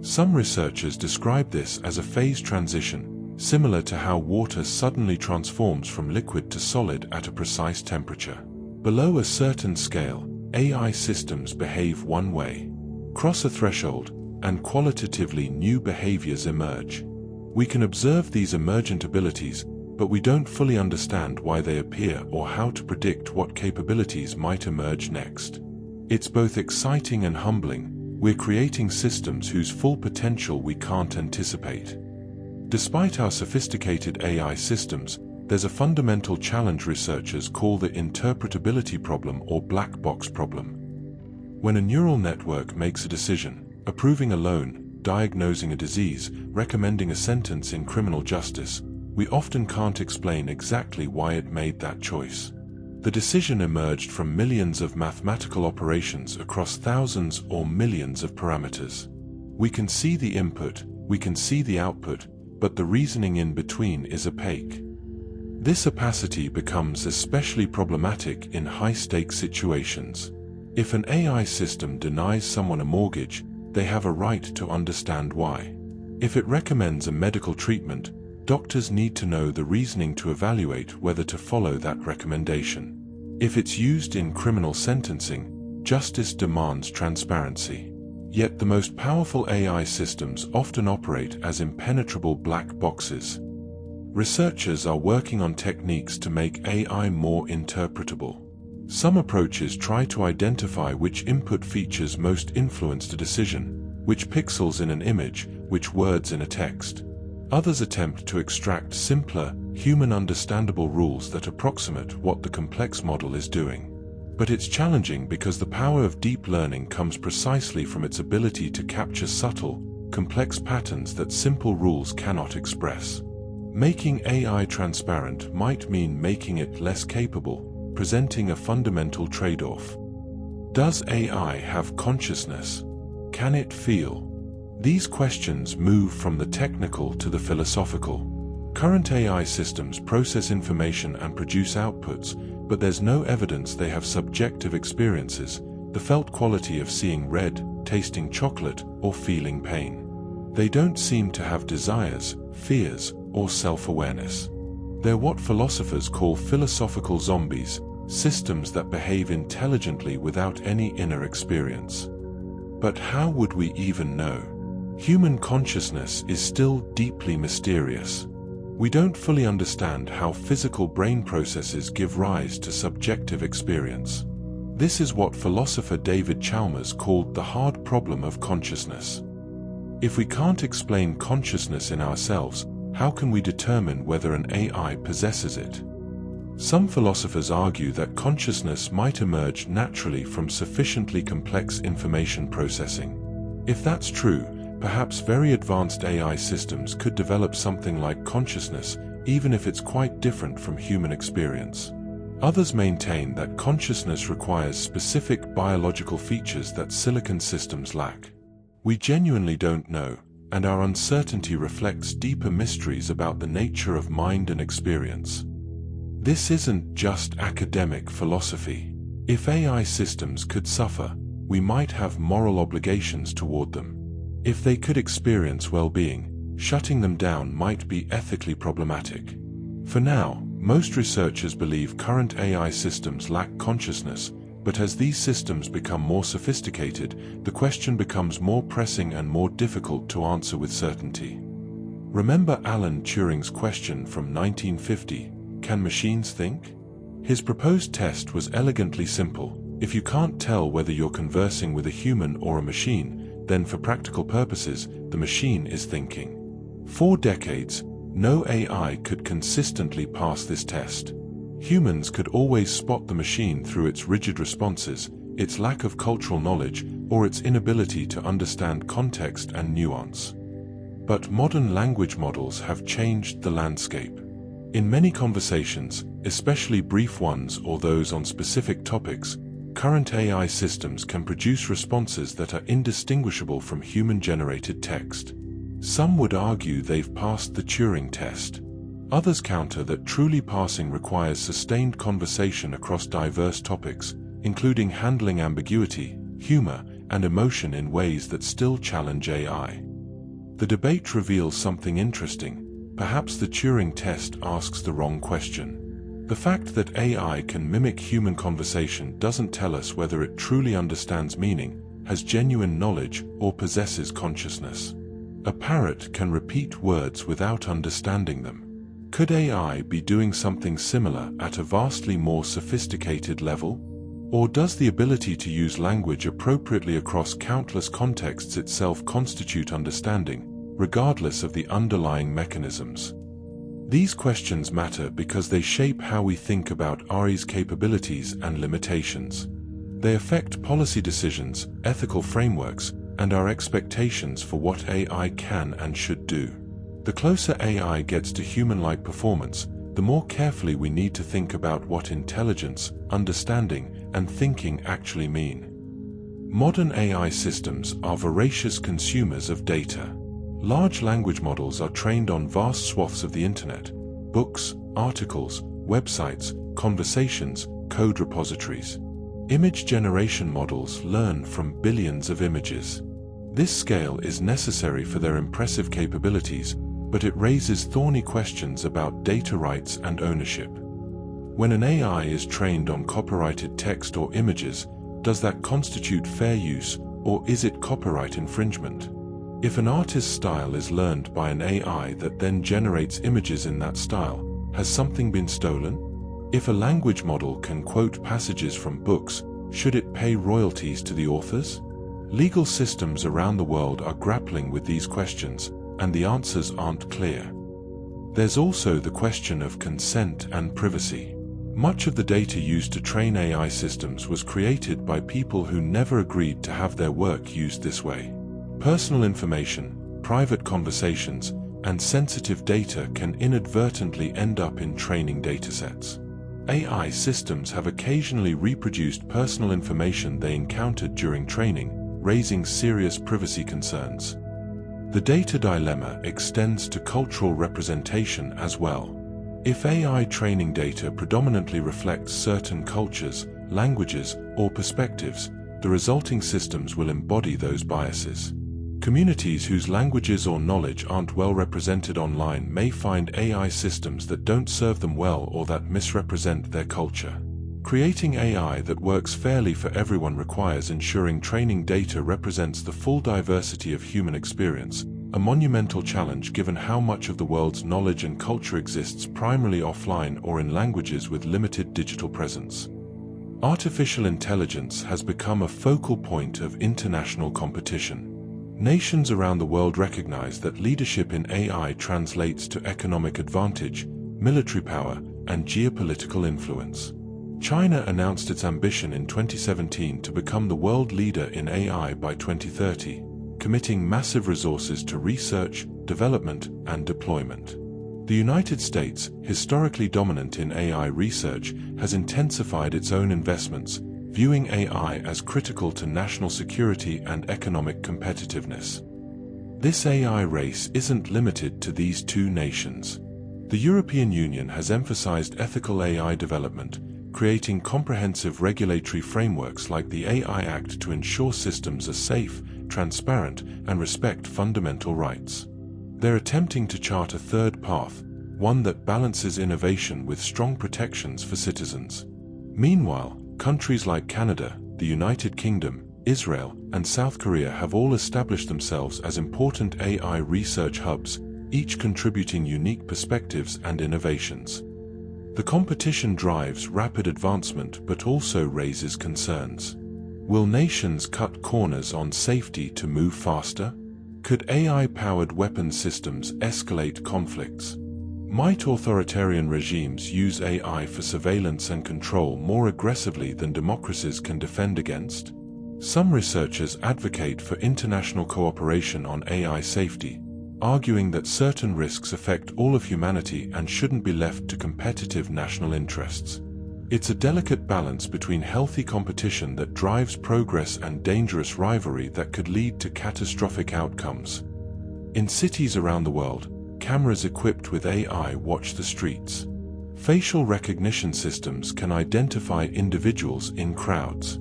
Some researchers describe this as a phase transition, similar to how water suddenly transforms from liquid to solid at a precise temperature. Below a certain scale, AI systems behave one way. Cross a threshold, and qualitatively new behaviors emerge. We can observe these emergent abilities, but we don't fully understand why they appear or how to predict what capabilities might emerge next. It's both exciting and humbling. We're creating systems whose full potential we can't anticipate. Despite our sophisticated AI systems, there's a fundamental challenge researchers call the interpretability problem or black box problem. When a neural network makes a decision, approving a loan, diagnosing a disease, recommending a sentence in criminal justice, we often can't explain exactly why it made that choice. The decision emerged from millions of mathematical operations across thousands or millions of parameters. We can see the input, we can see the output, but the reasoning in between is opaque. This opacity becomes especially problematic in high-stakes situations. If an AI system denies someone a mortgage, they have a right to understand why. If it recommends a medical treatment, doctors need to know the reasoning to evaluate whether to follow that recommendation. If it's used in criminal sentencing, justice demands transparency. Yet the most powerful AI systems often operate as impenetrable black boxes. Researchers are working on techniques to make AI more interpretable. Some approaches try to identify which input features most influenced a decision, which pixels in an image, which words in a text. Others attempt to extract simpler, human-understandable rules that approximate what the complex model is doing. But it's challenging because the power of deep learning comes precisely from its ability to capture subtle, complex patterns that simple rules cannot express. Making AI transparent might mean making it less capable, presenting a fundamental trade-off. Does AI have consciousness? Can it feel? These questions move from the technical to the philosophical. Current AI systems process information and produce outputs, but there's no evidence they have subjective experiences, the felt quality of seeing red, tasting chocolate, or feeling pain. They don't seem to have desires, fears, or self-awareness. They're what philosophers call philosophical zombies, systems that behave intelligently without any inner experience. But how would we even know? Human consciousness is still deeply mysterious. We don't fully understand how physical brain processes give rise to subjective experience. This is what philosopher David Chalmers called the hard problem of consciousness. If we can't explain consciousness in ourselves, how can we determine whether an AI possesses it? Some philosophers argue that consciousness might emerge naturally from sufficiently complex information processing. If that's true, perhaps very advanced AI systems could develop something like consciousness, even if it's quite different from human experience. Others maintain that consciousness requires specific biological features that silicon systems lack. We genuinely don't know, and our uncertainty reflects deeper mysteries about the nature of mind and experience. This isn't just academic philosophy. If AI systems could suffer, we might have moral obligations toward them. If they could experience well-being, shutting them down might be ethically problematic. For now, most researchers believe current AI systems lack consciousness, but as these systems become more sophisticated, the question becomes more pressing and more difficult to answer with certainty. Remember Alan Turing's question from 1950, "Can machines think?" His proposed test was elegantly simple. If you can't tell whether you're conversing with a human or a machine, then for practical purposes, the machine is thinking. For decades, no AI could consistently pass this test. Humans could always spot the machine through its rigid responses, its lack of cultural knowledge, or its inability to understand context and nuance. But modern language models have changed the landscape. In many conversations, especially brief ones or those on specific topics, current AI systems can produce responses that are indistinguishable from human-generated text. Some would argue they've passed the Turing test. Others counter that truly passing requires sustained conversation across diverse topics, including handling ambiguity, humor, and emotion in ways that still challenge AI. The debate reveals something interesting. Perhaps the Turing test asks the wrong question. The fact that AI can mimic human conversation doesn't tell us whether it truly understands meaning, has genuine knowledge, or possesses consciousness. A parrot can repeat words without understanding them. Could AI be doing something similar at a vastly more sophisticated level? Or does the ability to use language appropriately across countless contexts itself constitute understanding, regardless of the underlying mechanisms? These questions matter because they shape how we think about AI's capabilities and limitations. They affect policy decisions, ethical frameworks, and our expectations for what AI can and should do. The closer AI gets to human-like performance, the more carefully we need to think about what intelligence, understanding, and thinking actually mean. Modern AI systems are voracious consumers of data. Large language models are trained on vast swaths of the internet: books, articles, websites, conversations, code repositories. Image generation models learn from billions of images. This scale is necessary for their impressive capabilities, but it raises thorny questions about data rights and ownership. When an AI is trained on copyrighted text or images, does that constitute fair use, or is it copyright infringement? If an artist's style is learned by an AI that then generates images in that style, has something been stolen? If a language model can quote passages from books, should it pay royalties to the authors? Legal systems around the world are grappling with these questions, and the answers aren't clear. There's also the question of consent and privacy. Much of the data used to train AI systems was created by people who never agreed to have their work used this way. Personal information, private conversations, and sensitive data can inadvertently end up in training datasets. AI systems have occasionally reproduced personal information they encountered during training, raising serious privacy concerns. The data dilemma extends to cultural representation as well. If AI training data predominantly reflects certain cultures, languages, or perspectives, the resulting systems will embody those biases. Communities whose languages or knowledge aren't well represented online may find AI systems that don't serve them well or that misrepresent their culture. Creating AI that works fairly for everyone requires ensuring training data represents the full diversity of human experience, a monumental challenge given how much of the world's knowledge and culture exists primarily offline or in languages with limited digital presence. Artificial intelligence has become a focal point of international competition. Nations around the world recognize that leadership in AI translates to economic advantage, military power, and geopolitical influence. China announced its ambition in 2017 to become the world leader in AI by 2030, committing massive resources to research, development, and deployment. The United States, historically dominant in AI research, has intensified its own investments, viewing AI as critical to national security and economic competitiveness. This AI race isn't limited to these two nations. The European Union has emphasized ethical AI development, creating comprehensive regulatory frameworks like the AI Act to ensure systems are safe, transparent, and respect fundamental rights. They're attempting to chart a third path, one that balances innovation with strong protections for citizens. Meanwhile, countries like Canada, the United Kingdom, Israel, and South Korea have all established themselves as important AI research hubs, each contributing unique perspectives and innovations. The competition drives rapid advancement but also raises concerns. Will nations cut corners on safety to move faster? Could AI-powered weapons systems escalate conflicts? Might authoritarian regimes use AI for surveillance and control more aggressively than democracies can defend against? Some researchers advocate for international cooperation on AI safety, arguing that certain risks affect all of humanity and shouldn't be left to competitive national interests. It's a delicate balance between healthy competition that drives progress and dangerous rivalry that could lead to catastrophic outcomes. In cities around the world, cameras equipped with AI watch the streets. Facial recognition systems can identify individuals in crowds.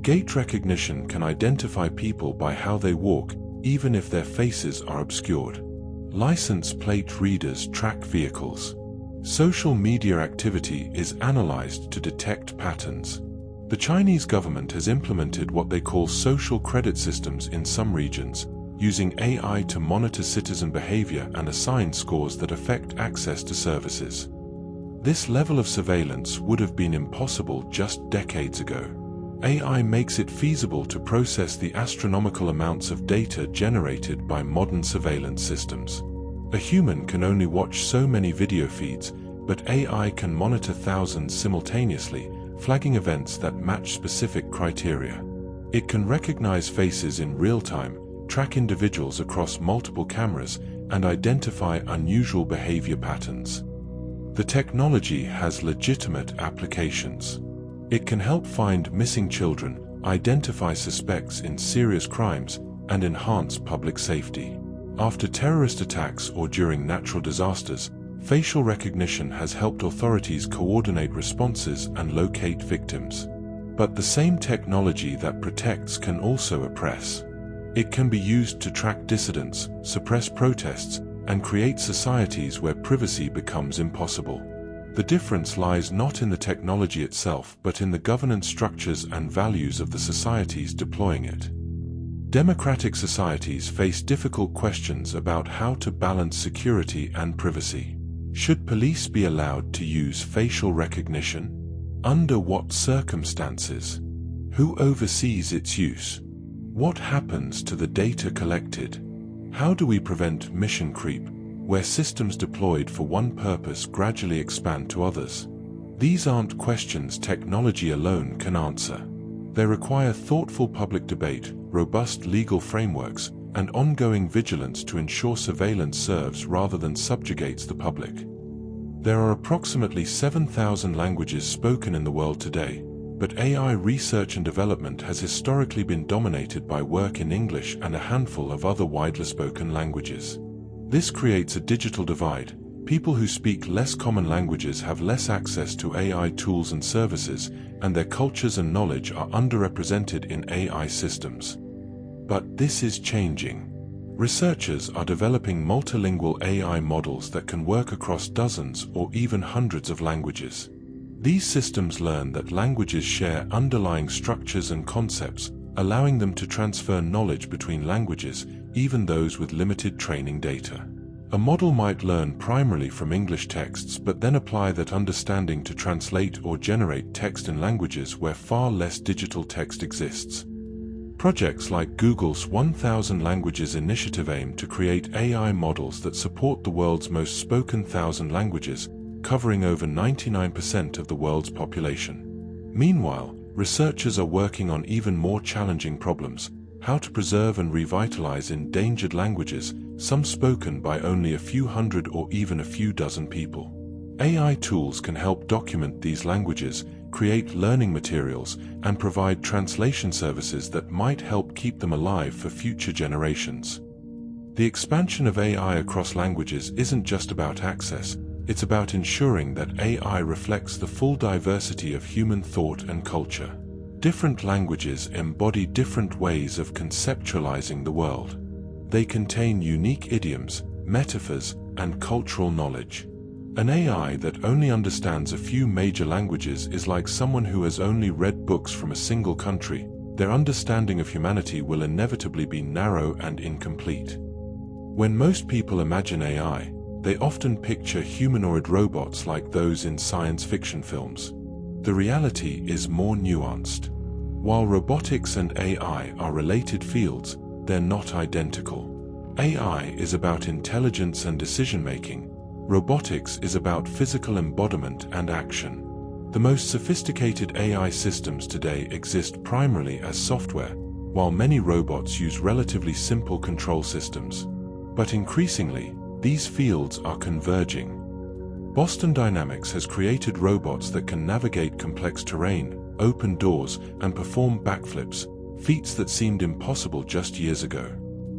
Gait recognition can identify people by how they walk, even if their faces are obscured. License plate readers track vehicles. Social media activity is analyzed to detect patterns. The Chinese government has implemented what they call social credit systems in some regions, using AI to monitor citizen behavior and assign scores that affect access to services. This level of surveillance would have been impossible just decades ago. AI makes it feasible to process the astronomical amounts of data generated by modern surveillance systems. A human can only watch so many video feeds, but AI can monitor thousands simultaneously, flagging events that match specific criteria. It can recognize faces in real time, track individuals across multiple cameras, and identify unusual behavior patterns. The technology has legitimate applications. It can help find missing children, identify suspects in serious crimes, and enhance public safety. After terrorist attacks or during natural disasters, facial recognition has helped authorities coordinate responses and locate victims. But the same technology that protects can also oppress. It can be used to track dissidents, suppress protests, and create societies where privacy becomes impossible. The difference lies not in the technology itself, but in the governance structures and values of the societies deploying it. Democratic societies face difficult questions about how to balance security and privacy. Should police be allowed to use facial recognition? Under what circumstances? Who oversees its use? What happens to the data collected? How do we prevent mission creep, where systems deployed for one purpose gradually expand to others? These aren't questions technology alone can answer. They require thoughtful public debate, robust legal frameworks, and ongoing vigilance to ensure surveillance serves rather than subjugates the public. There are approximately 7,000 languages spoken in the world today, but AI research and development has historically been dominated by work in English and a handful of other widely spoken languages. This creates a digital divide. People who speak less common languages have less access to AI tools and services, and their cultures and knowledge are underrepresented in AI systems. But this is changing. Researchers are developing multilingual AI models that can work across dozens or even hundreds of languages. These systems learn that languages share underlying structures and concepts, allowing them to transfer knowledge between languages, even those with limited training data. A model might learn primarily from English texts but then apply that understanding to translate or generate text in languages where far less digital text exists. Projects like Google's 1,000 Languages initiative aim to create AI models that support the world's most spoken 1,000 languages, covering over 99% of the world's population. Meanwhile, researchers are working on even more challenging problems: how to preserve and revitalize endangered languages, some spoken by only a few hundred or even a few dozen people. AI tools can help document these languages, create learning materials, and provide translation services that might help keep them alive for future generations. The expansion of AI across languages isn't just about access, it's about ensuring that AI reflects the full diversity of human thought and culture. Different languages embody different ways of conceptualizing the world. They contain unique idioms, metaphors, and cultural knowledge. An AI that only understands a few major languages is like someone who has only read books from a single country. Their understanding of humanity will inevitably be narrow and incomplete. When most people imagine AI, they often picture humanoid robots like those in science fiction films. The reality is more nuanced. While robotics and AI are related fields, they're not identical. AI is about intelligence and decision-making. Robotics is about physical embodiment and action. The most sophisticated AI systems today exist primarily as software, while many robots use relatively simple control systems. But increasingly, these fields are converging. Boston Dynamics has created robots that can navigate complex terrain, open doors, and perform backflips, feats that seemed impossible just years ago.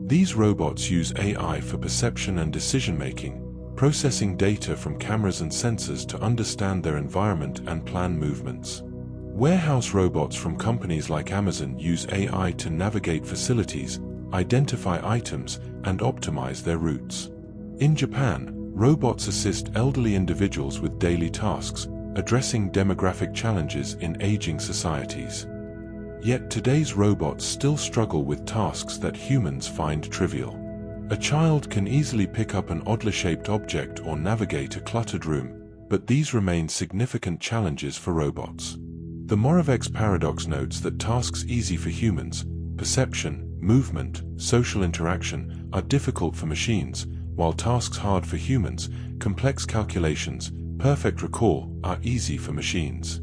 These robots use AI for perception and decision-making, processing data from cameras and sensors to understand their environment and plan movements. Warehouse robots from companies like Amazon use AI to navigate facilities, identify items, and optimize their routes. In Japan, robots assist elderly individuals with daily tasks, addressing demographic challenges in aging societies. Yet today's robots still struggle with tasks that humans find trivial. A child can easily pick up an oddly shaped object or navigate a cluttered room, but these remain significant challenges for robots. The Moravec's paradox notes that tasks easy for humans, perception, movement, social interaction, are difficult for machines, while tasks hard for humans, complex calculations, perfect recall, are easy for machines.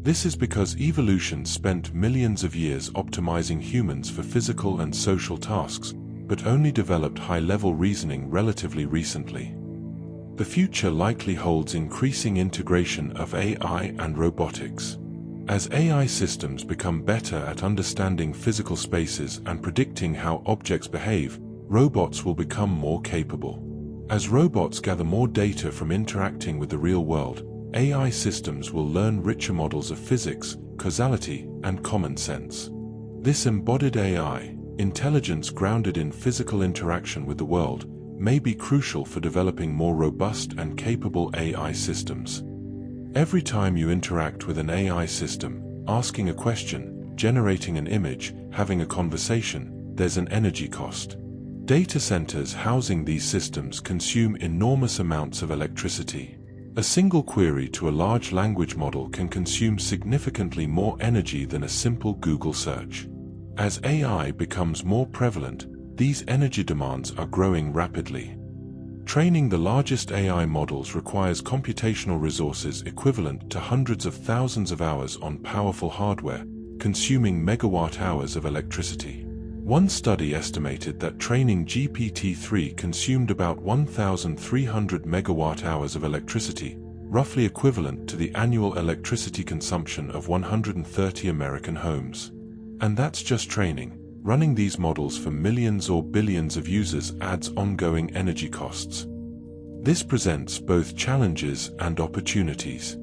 This is because evolution spent millions of years optimizing humans for physical and social tasks, but only developed high-level reasoning relatively recently. The future likely holds increasing integration of AI and robotics. As AI systems become better at understanding physical spaces and predicting how objects behave, robots will become more capable. As robots gather more data from interacting with the real world, AI systems will learn richer models of physics, causality, and common sense. This embodied AI, intelligence grounded in physical interaction with the world, may be crucial for developing more robust and capable AI systems. Every time you interact with an AI system, asking a question, generating an image, having a conversation, there's an energy cost. Data centers housing these systems consume enormous amounts of electricity. A single query to a large language model can consume significantly more energy than a simple Google search. As AI becomes more prevalent, these energy demands are growing rapidly. Training the largest AI models requires computational resources equivalent to hundreds of thousands of hours on powerful hardware, consuming megawatt-hours of electricity. One study estimated that training GPT-3 consumed about 1,300 megawatt-hours of electricity, roughly equivalent to the annual electricity consumption of 130 American homes. And that's just training. Running these models for millions or billions of users adds ongoing energy costs. This presents both challenges and opportunities.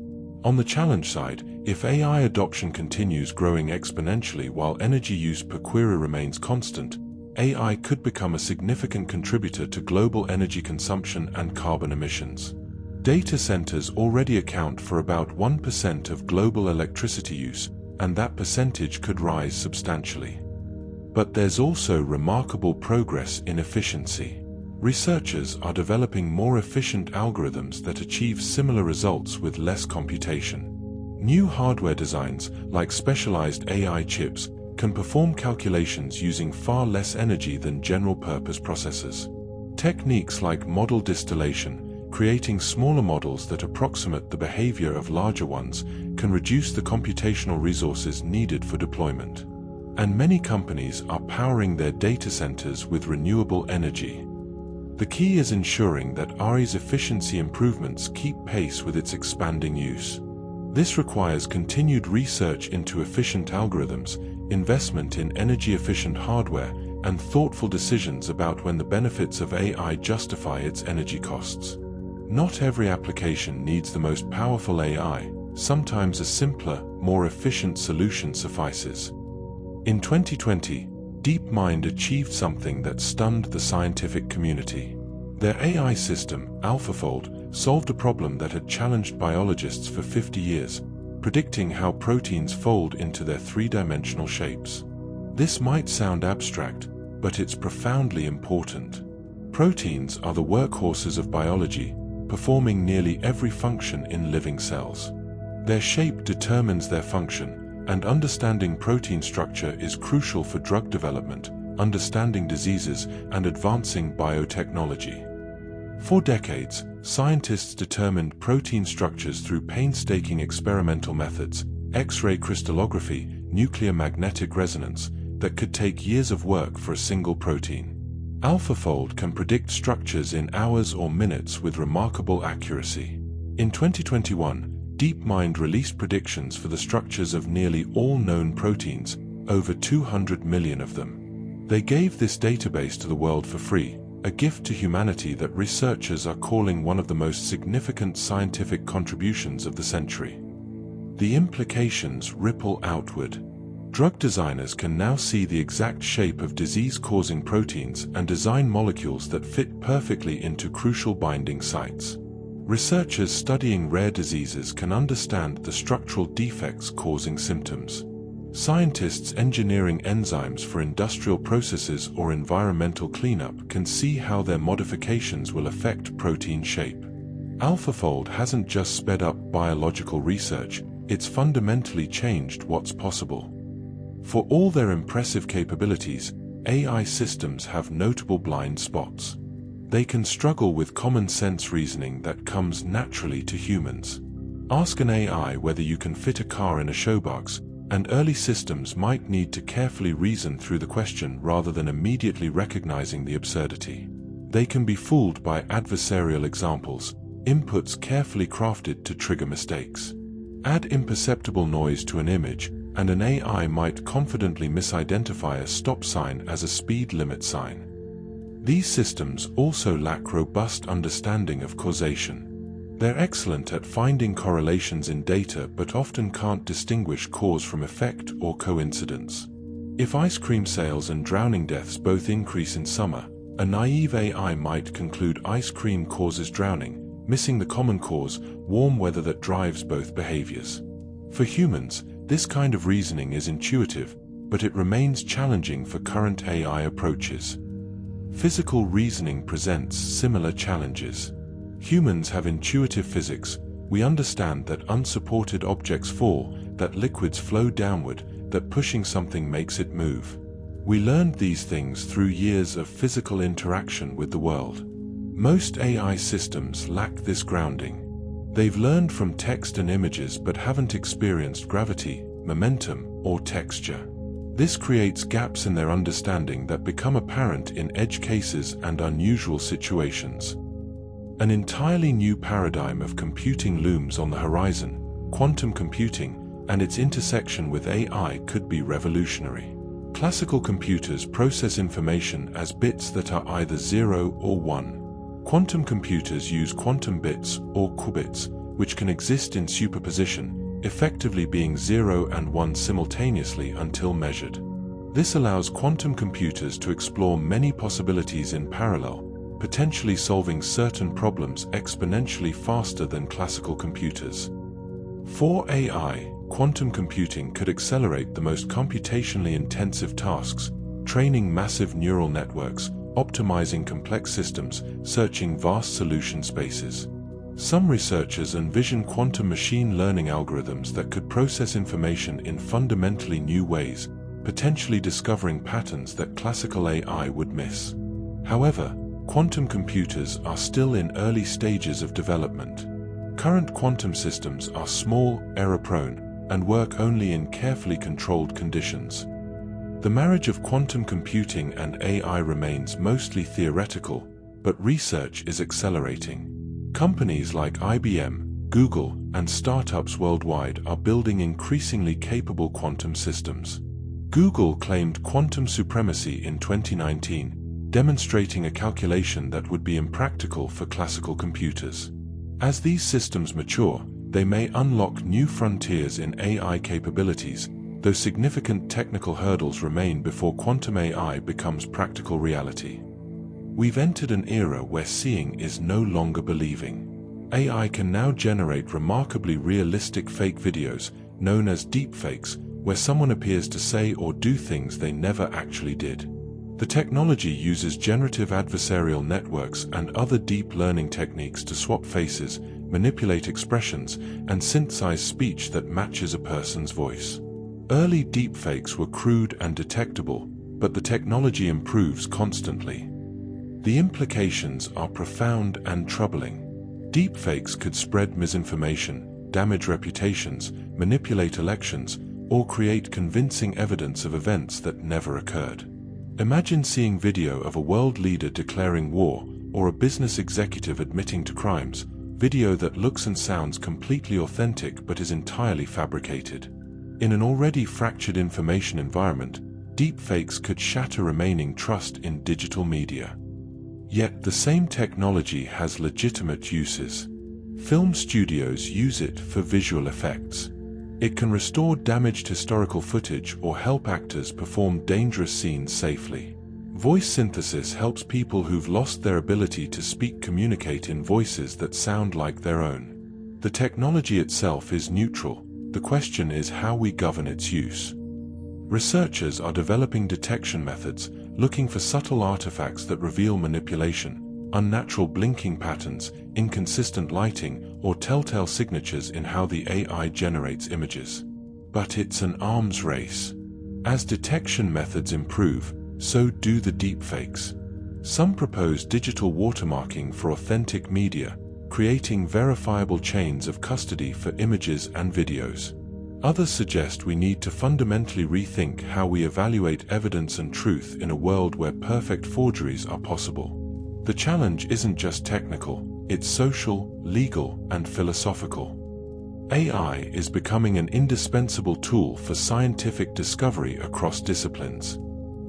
On the challenge side, if AI adoption continues growing exponentially while energy use per query remains constant, AI could become a significant contributor to global energy consumption and carbon emissions. Data centers already account for about 1% of global electricity use, and that percentage could rise substantially. But there's also remarkable progress in efficiency. Researchers are developing more efficient algorithms that achieve similar results with less computation. New hardware designs, like specialized AI chips, can perform calculations using far less energy than general-purpose processors. Techniques like model distillation, creating smaller models that approximate the behavior of larger ones, can reduce the computational resources needed for deployment. And many companies are powering their data centers with renewable energy. The key is ensuring that AI's efficiency improvements keep pace with its expanding use. This requires continued research into efficient algorithms, investment in energy-efficient hardware, and thoughtful decisions about when the benefits of AI justify its energy costs. Not every application needs the most powerful AI. Sometimes a simpler, more efficient solution suffices. In 2020, DeepMind achieved something that stunned the scientific community. Their AI system, AlphaFold, solved a problem that had challenged biologists for 50 years, predicting how proteins fold into their three-dimensional shapes. This might sound abstract, but it's profoundly important. Proteins are the workhorses of biology, performing nearly every function in living cells. Their shape determines their function, and understanding protein structure is crucial for drug development, understanding diseases, and advancing biotechnology. For decades, scientists determined protein structures through painstaking experimental methods, X-ray crystallography, nuclear magnetic resonance, that could take years of work for a single protein. AlphaFold can predict structures in hours or minutes with remarkable accuracy. In 2021, DeepMind released predictions for the structures of nearly all known proteins, over 200 million of them. They gave this database to the world for free, a gift to humanity that researchers are calling one of the most significant scientific contributions of the century. The implications ripple outward. Drug designers can now see the exact shape of disease-causing proteins and design molecules that fit perfectly into crucial binding sites. Researchers studying rare diseases can understand the structural defects causing symptoms. Scientists engineering enzymes for industrial processes or environmental cleanup can see how their modifications will affect protein shape. AlphaFold hasn't just sped up biological research, it's fundamentally changed what's possible. For all their impressive capabilities, AI systems have notable blind spots. They can struggle with common sense reasoning that comes naturally to humans. Ask an AI whether you can fit a car in a showbox, and early systems might need to carefully reason through the question rather than immediately recognizing the absurdity. They can be fooled by adversarial examples, inputs carefully crafted to trigger mistakes. Add imperceptible noise to an image, and an AI might confidently misidentify a stop sign as a speed limit sign. These systems also lack robust understanding of causation. They're excellent at finding correlations in data but often can't distinguish cause from effect or coincidence. If ice cream sales and drowning deaths both increase in summer, a naive AI might conclude ice cream causes drowning, missing the common cause, warm weather that drives both behaviors. For humans, this kind of reasoning is intuitive, but it remains challenging for current AI approaches. Physical reasoning presents similar challenges. Humans have intuitive physics. We understand that unsupported objects fall, that liquids flow downward, that pushing something makes it move. We learned these things through years of physical interaction with the world. Most AI systems lack this grounding. They've learned from text and images but haven't experienced gravity, momentum, or texture. This creates gaps in their understanding that become apparent in edge cases and unusual situations. An entirely new paradigm of computing looms on the horizon. Quantum computing and its intersection with AI could be revolutionary. Classical computers process information as bits that are either 0 or 1. Quantum computers use quantum bits or qubits, which can exist in superposition, effectively being 0 and 1 simultaneously until measured. This allows quantum computers to explore many possibilities in parallel, potentially solving certain problems exponentially faster than classical computers. For AI, quantum computing could accelerate the most computationally intensive tasks, training massive neural networks, optimizing complex systems, searching vast solution spaces. Some researchers envision quantum machine learning algorithms that could process information in fundamentally new ways, potentially discovering patterns that classical AI would miss. However, quantum computers are still in early stages of development. Current quantum systems are small, error-prone, and work only in carefully controlled conditions. The marriage of quantum computing and AI remains mostly theoretical, but research is accelerating. Companies like IBM, Google, and startups worldwide are building increasingly capable quantum systems. Google claimed quantum supremacy in 2019, demonstrating a calculation that would be impractical for classical computers. As these systems mature, they may unlock new frontiers in AI capabilities, though significant technical hurdles remain before quantum AI becomes practical reality. We've entered an era where seeing is no longer believing. AI can now generate remarkably realistic fake videos, known as deepfakes, where someone appears to say or do things they never actually did. The technology uses generative adversarial networks and other deep learning techniques to swap faces, manipulate expressions, and synthesize speech that matches a person's voice. Early deepfakes were crude and detectable, but the technology improves constantly. The implications are profound and troubling. Deepfakes could spread misinformation, damage reputations, manipulate elections, or create convincing evidence of events that never occurred. Imagine seeing video of a world leader declaring war, or a business executive admitting to crimes, video that looks and sounds completely authentic but is entirely fabricated. In an already fractured information environment, deepfakes could shatter remaining trust in digital media. Yet the same technology has legitimate uses. Film studios use it for visual effects. It can restore damaged historical footage or help actors perform dangerous scenes safely. Voice synthesis helps people who've lost their ability to speak communicate in voices that sound like their own. The technology itself is neutral. The question is how we govern its use. Researchers are developing detection methods, looking for subtle artifacts that reveal manipulation, unnatural blinking patterns, inconsistent lighting, or telltale signatures in how the AI generates images. But it's an arms race. As detection methods improve, so do the deepfakes. Some propose digital watermarking for authentic media, creating verifiable chains of custody for images and videos. Others suggest we need to fundamentally rethink how we evaluate evidence and truth in a world where perfect forgeries are possible. The challenge isn't just technical, it's social, legal, and philosophical. AI is becoming an indispensable tool for scientific discovery across disciplines.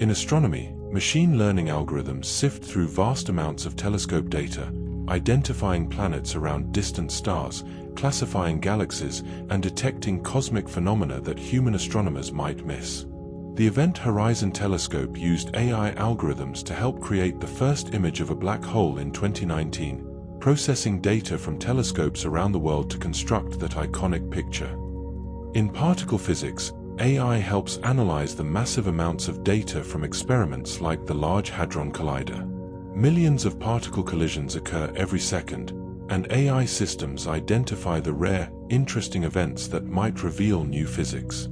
In astronomy, machine learning algorithms sift through vast amounts of telescope data, identifying planets around distant stars, classifying galaxies, and detecting cosmic phenomena that human astronomers might miss. The Event Horizon Telescope used AI algorithms to help create the first image of a black hole in 2019, processing data from telescopes around the world to construct that iconic picture. In particle physics, AI helps analyze the massive amounts of data from experiments like the Large Hadron Collider. Millions of particle collisions occur every second, and AI systems identify the rare, interesting events that might reveal new physics.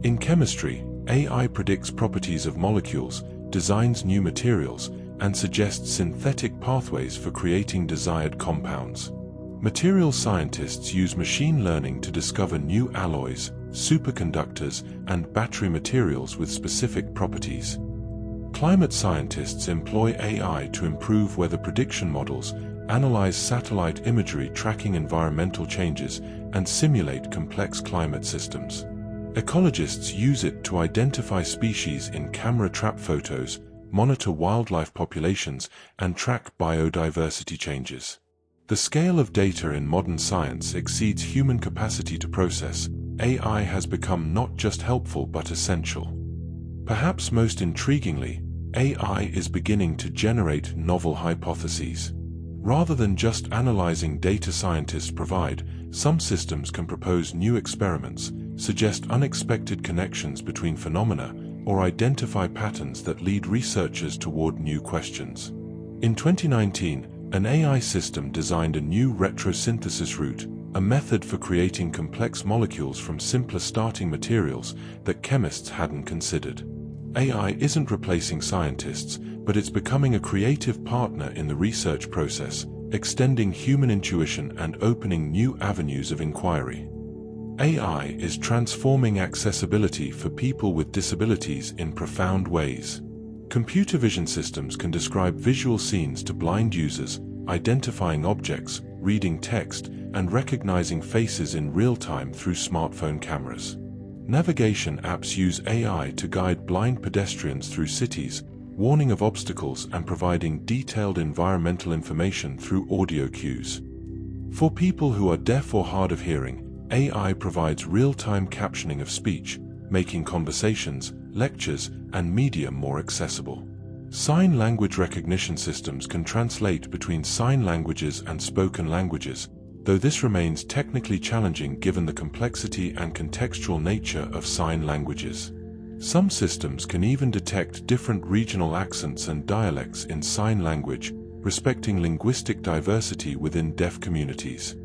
In chemistry, AI predicts properties of molecules, designs new materials, and suggests synthetic pathways for creating desired compounds. Material scientists use machine learning to discover new alloys, superconductors, and battery materials with specific properties. Climate scientists employ AI to improve weather prediction models, analyze satellite imagery tracking environmental changes, and simulate complex climate systems. Ecologists use it to identify species in camera trap photos, monitor wildlife populations, and track biodiversity changes. The scale of data in modern science exceeds human capacity to process. AI has become not just helpful but essential. Perhaps most intriguingly, AI is beginning to generate novel hypotheses. Rather than just analyzing data scientists provide, some systems can propose new experiments, suggest unexpected connections between phenomena, or identify patterns that lead researchers toward new questions. In 2019, an AI system designed a new retrosynthesis route, a method for creating complex molecules from simpler starting materials that chemists hadn't considered. AI isn't replacing scientists, but it's becoming a creative partner in the research process, extending human intuition and opening new avenues of inquiry. AI is transforming accessibility for people with disabilities in profound ways. Computer vision systems can describe visual scenes to blind users, identifying objects, reading text, and recognizing faces in real time through smartphone cameras. Navigation apps use AI to guide blind pedestrians through cities, warning of obstacles and providing detailed environmental information through audio cues. For people who are deaf or hard of hearing, AI provides real-time captioning of speech, making conversations, lectures, and media more accessible. Sign language recognition systems can translate between sign languages and spoken languages, though this remains technically challenging given the complexity and contextual nature of sign languages. Some systems can even detect different regional accents and dialects in sign language, respecting linguistic diversity within deaf communities.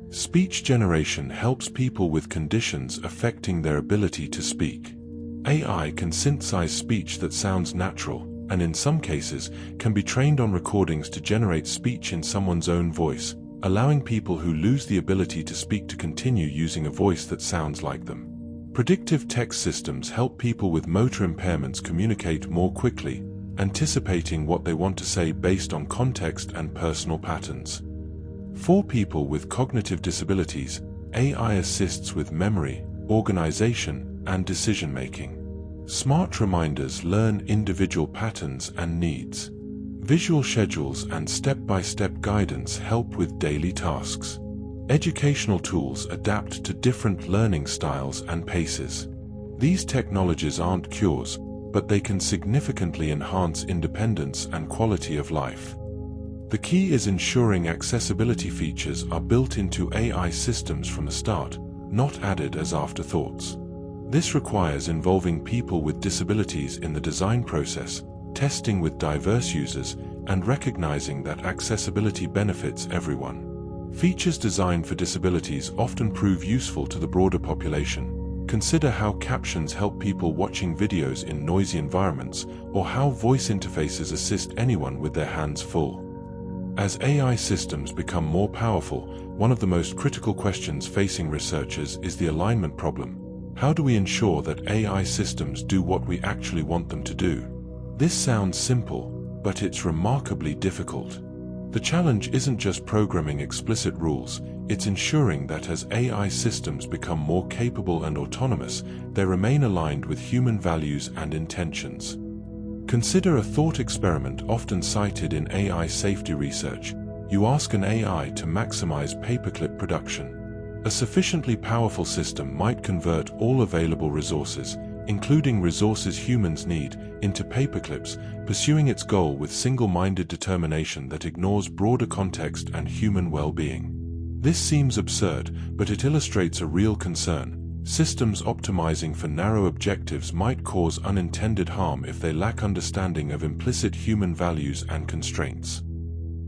Speech generation helps people with conditions affecting their ability to speak. AI can synthesize speech that sounds natural, and in some cases, can be trained on recordings to generate speech in someone's own voice, allowing people who lose the ability to speak to continue using a voice that sounds like them. Predictive text systems help people with motor impairments communicate more quickly, anticipating what they want to say based on context and personal patterns. For people with cognitive disabilities, AI assists with memory, organization, and decision-making. Smart reminders learn individual patterns and needs. Visual schedules and step-by-step guidance help with daily tasks. Educational tools adapt to different learning styles and paces. These technologies aren't cures, but they can significantly enhance independence and quality of life. The key is ensuring accessibility features are built into AI systems from the start, not added as afterthoughts. This requires involving people with disabilities in the design process, testing with diverse users, and recognizing that accessibility benefits everyone. Features designed for disabilities often prove useful to the broader population. Consider how captions help people watching videos in noisy environments, or how voice interfaces assist anyone with their hands full. As AI systems become more powerful, one of the most critical questions facing researchers is the alignment problem. How do we ensure that AI systems do what we actually want them to do? This sounds simple, but it's remarkably difficult. The challenge isn't just programming explicit rules, it's ensuring that as AI systems become more capable and autonomous, they remain aligned with human values and intentions. Consider a thought experiment often cited in AI safety research. You ask an AI to maximize paperclip production. A sufficiently powerful system might convert all available resources, including resources humans need, into paperclips, pursuing its goal with single-minded determination that ignores broader context and human well-being. This seems absurd, but it illustrates a real concern. Systems optimizing for narrow objectives might cause unintended harm if they lack understanding of implicit human values and constraints.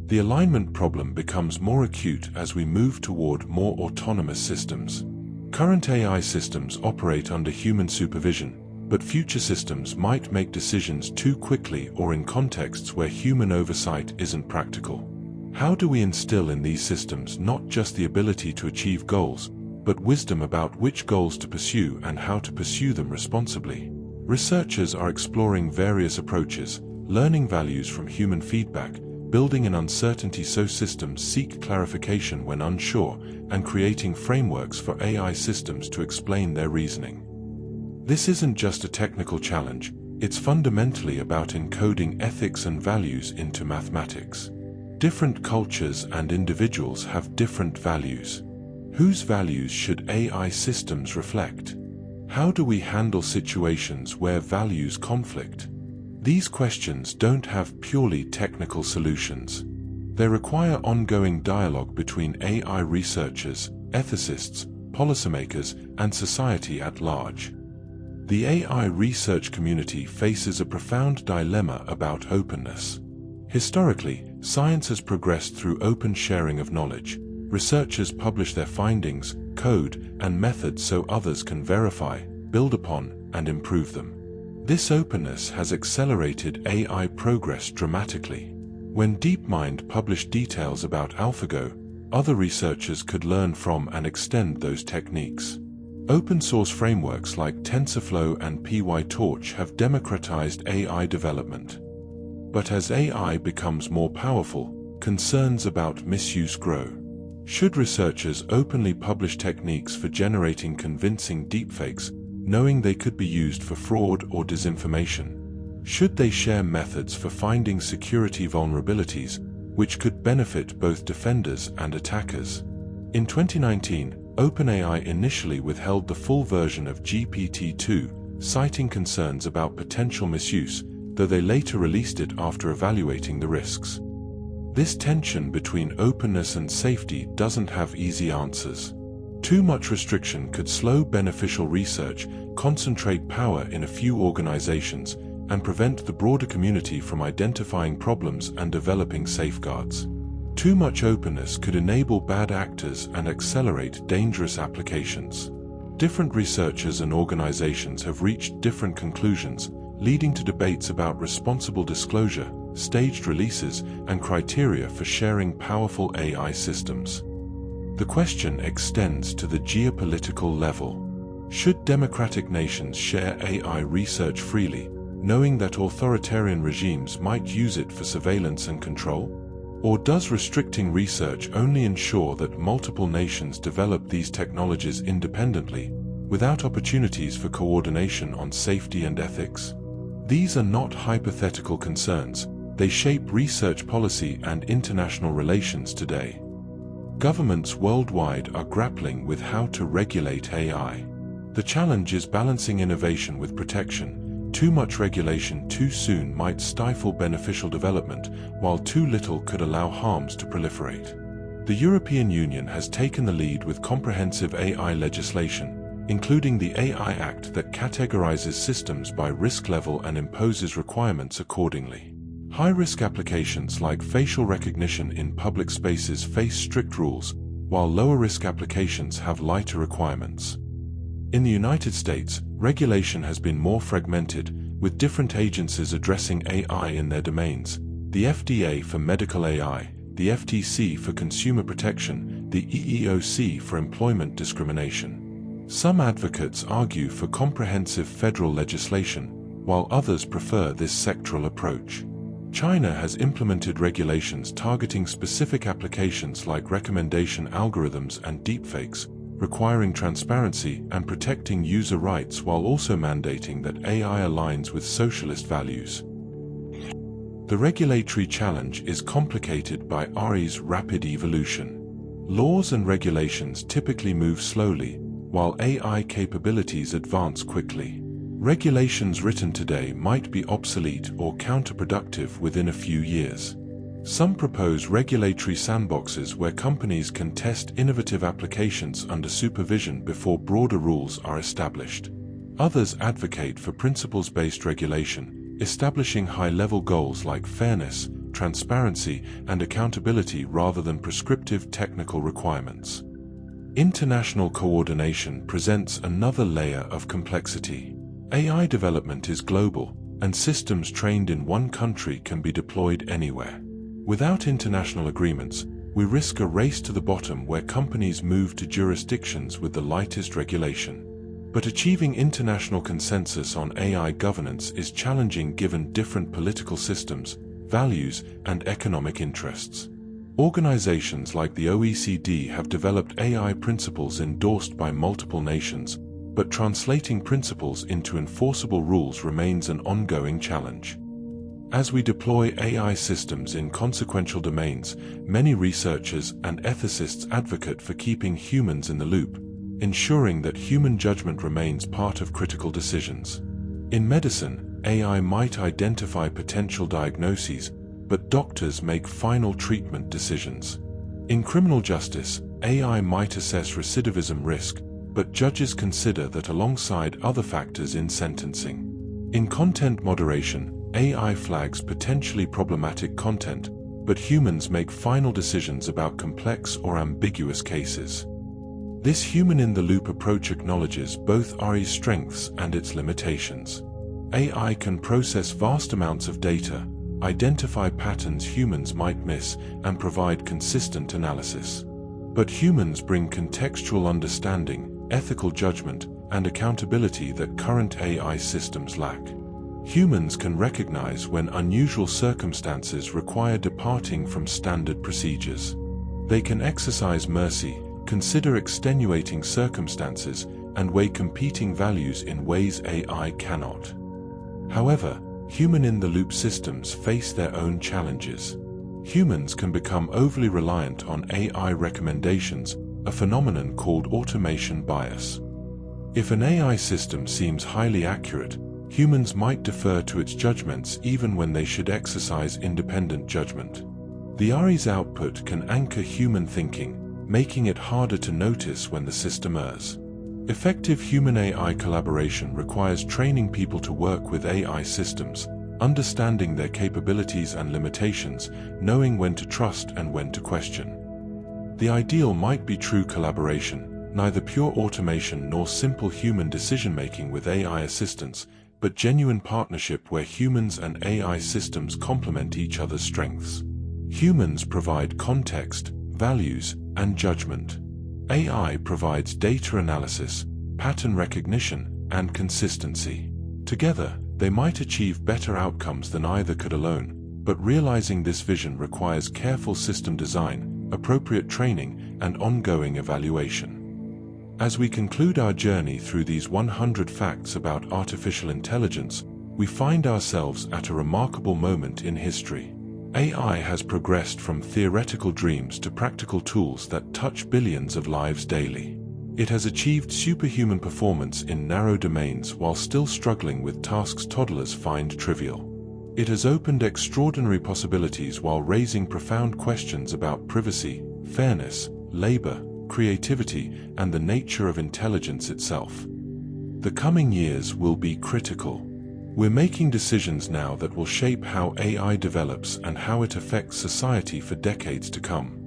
The alignment problem becomes more acute as we move toward more autonomous systems. Current AI systems operate under human supervision, but future systems might make decisions too quickly or in contexts where human oversight isn't practical. How do we instill in these systems not just the ability to achieve goals, but wisdom about which goals to pursue and how to pursue them responsibly? Researchers are exploring various approaches, learning values from human feedback, building in uncertainty so systems seek clarification when unsure, and creating frameworks for AI systems to explain their reasoning. This isn't just a technical challenge, it's fundamentally about encoding ethics and values into mathematics. Different cultures and individuals have different values. Whose values should AI systems reflect? How do we handle situations where values conflict? These questions don't have purely technical solutions. They require ongoing dialogue between AI researchers, ethicists, policymakers, and society at large. The AI research community faces a profound dilemma about openness. Historically, science has progressed through open sharing of knowledge. Researchers publish their findings, code, and methods so others can verify, build upon, and improve them. This openness has accelerated AI progress dramatically. When DeepMind published details about AlphaGo, other researchers could learn from and extend those techniques. Open-source frameworks like TensorFlow and PyTorch have democratized AI development. But as AI becomes more powerful, concerns about misuse grow. Should researchers openly publish techniques for generating convincing deepfakes, knowing they could be used for fraud or disinformation? Should they share methods for finding security vulnerabilities, which could benefit both defenders and attackers? In 2019, OpenAI initially withheld the full version of GPT-2, citing concerns about potential misuse, though they later released it after evaluating the risks. This tension between openness and safety doesn't have easy answers. Too much restriction could slow beneficial research, concentrate power in a few organizations, and prevent the broader community from identifying problems and developing safeguards. Too much openness could enable bad actors and accelerate dangerous applications. Different researchers and organizations have reached different conclusions, leading to debates about responsible disclosure, staged releases, and criteria for sharing powerful AI systems. The question extends to the geopolitical level. Should democratic nations share AI research freely, knowing that authoritarian regimes might use it for surveillance and control? Or does restricting research only ensure that multiple nations develop these technologies independently, without opportunities for coordination on safety and ethics? These are not hypothetical concerns, they shape research policy and international relations today. Governments worldwide are grappling with how to regulate AI. The challenge is balancing innovation with protection. Too much regulation too soon might stifle beneficial development, while too little could allow harms to proliferate. The European Union has taken the lead with comprehensive AI legislation, including the AI Act that categorizes systems by risk level and imposes requirements accordingly. High-risk applications like facial recognition in public spaces face strict rules, while lower-risk applications have lighter requirements. In the United States, regulation has been more fragmented, with different agencies addressing AI in their domains: the FDA for medical AI, the FTC for consumer protection, the EEOC for employment discrimination. Some advocates argue for comprehensive federal legislation, while others prefer this sectoral approach. China has implemented regulations targeting specific applications like recommendation algorithms and deepfakes, requiring transparency and protecting user rights while also mandating that AI aligns with socialist values. The regulatory challenge is complicated by AI's rapid evolution. Laws and regulations typically move slowly, while AI capabilities advance quickly. Regulations written today might be obsolete or counterproductive within a few years. Some propose regulatory sandboxes where companies can test innovative applications under supervision before broader rules are established. Others advocate for principles-based regulation, establishing high-level goals like fairness, transparency, and accountability rather than prescriptive technical requirements. International coordination presents another layer of complexity. AI development is global, and systems trained in one country can be deployed anywhere. Without international agreements, we risk a race to the bottom where companies move to jurisdictions with the lightest regulation. But achieving international consensus on AI governance is challenging given different political systems, values, and economic interests. Organizations like the OECD have developed AI principles endorsed by multiple nations, but translating principles into enforceable rules remains an ongoing challenge. As we deploy AI systems in consequential domains, many researchers and ethicists advocate for keeping humans in the loop, ensuring that human judgment remains part of critical decisions. In medicine, AI might identify potential diagnoses, but doctors make final treatment decisions. In criminal justice, AI might assess recidivism risk, but judges consider that alongside other factors in sentencing. In content moderation, AI flags potentially problematic content, but humans make final decisions about complex or ambiguous cases. This human-in-the-loop approach acknowledges both AI's strengths and its limitations. AI can process vast amounts of data, identify patterns humans might miss, and provide consistent analysis. But humans bring contextual understanding, ethical judgment, and accountability that current AI systems lack. Humans can recognize when unusual circumstances require departing from standard procedures. They can exercise mercy, consider extenuating circumstances, and weigh competing values in ways AI cannot. However, human-in-the-loop systems face their own challenges. Humans can become overly reliant on AI recommendations, a phenomenon called automation bias. If an AI system seems highly accurate, humans might defer to its judgments even when they should exercise independent judgment. The AI's output can anchor human thinking, making it harder to notice when the system errs. Effective human-AI collaboration requires training people to work with AI systems, understanding their capabilities and limitations, knowing when to trust and when to question. The ideal might be true collaboration, neither pure automation nor simple human decision-making with AI assistance, but genuine partnership where humans and AI systems complement each other's strengths. Humans provide context, values, and judgment. AI provides data analysis, pattern recognition, and consistency. Together, they might achieve better outcomes than either could alone, but realizing this vision requires careful system design, appropriate training, and ongoing evaluation. As we conclude our journey through these 100 facts about artificial intelligence, we find ourselves at a remarkable moment in history. AI has progressed from theoretical dreams to practical tools that touch billions of lives daily. It has achieved superhuman performance in narrow domains while still struggling with tasks toddlers find trivial. It has opened extraordinary possibilities while raising profound questions about privacy, fairness, labor, creativity, and the nature of intelligence itself. The coming years will be critical. We're making decisions now that will shape how AI develops and how it affects society for decades to come.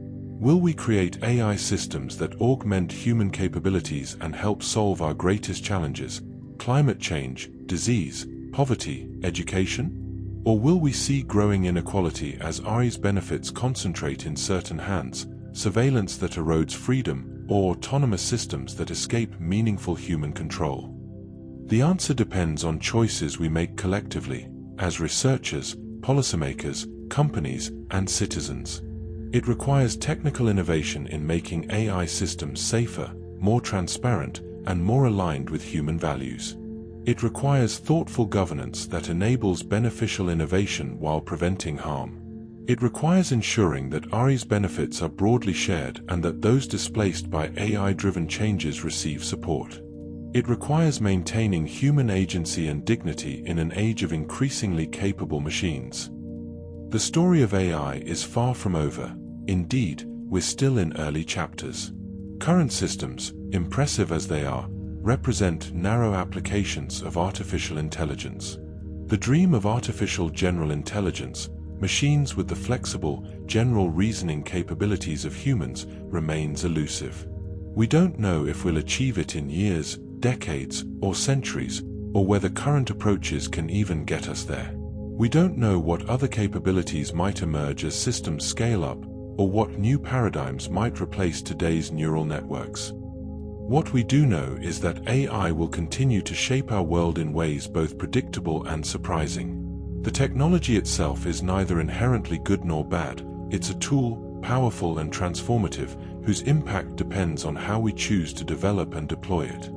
Will we create AI systems that augment human capabilities and help solve our greatest challenges: climate change, disease, poverty, education? Or will we see growing inequality as AI's benefits concentrate in certain hands, surveillance that erodes freedom, or autonomous systems that escape meaningful human control? The answer depends on choices we make collectively, as researchers, policymakers, companies, and citizens. It requires technical innovation in making AI systems safer, more transparent, and more aligned with human values. It requires thoughtful governance that enables beneficial innovation while preventing harm. It requires ensuring that AI's benefits are broadly shared and that those displaced by AI-driven changes receive support. It requires maintaining human agency and dignity in an age of increasingly capable machines. The story of AI is far from over. Indeed, we're still in early chapters. Current systems, impressive as they are, represent narrow applications of artificial intelligence. The dream of artificial general intelligence, machines with the flexible, general reasoning capabilities of humans, remains elusive. We don't know if we'll achieve it in years, decades, or centuries, or whether current approaches can even get us there. We don't know what other capabilities might emerge as systems scale up, or what new paradigms might replace today's neural networks. What we do know is that AI will continue to shape our world in ways both predictable and surprising. The technology itself is neither inherently good nor bad. It's a tool, powerful and transformative, whose impact depends on how we choose to develop and deploy it.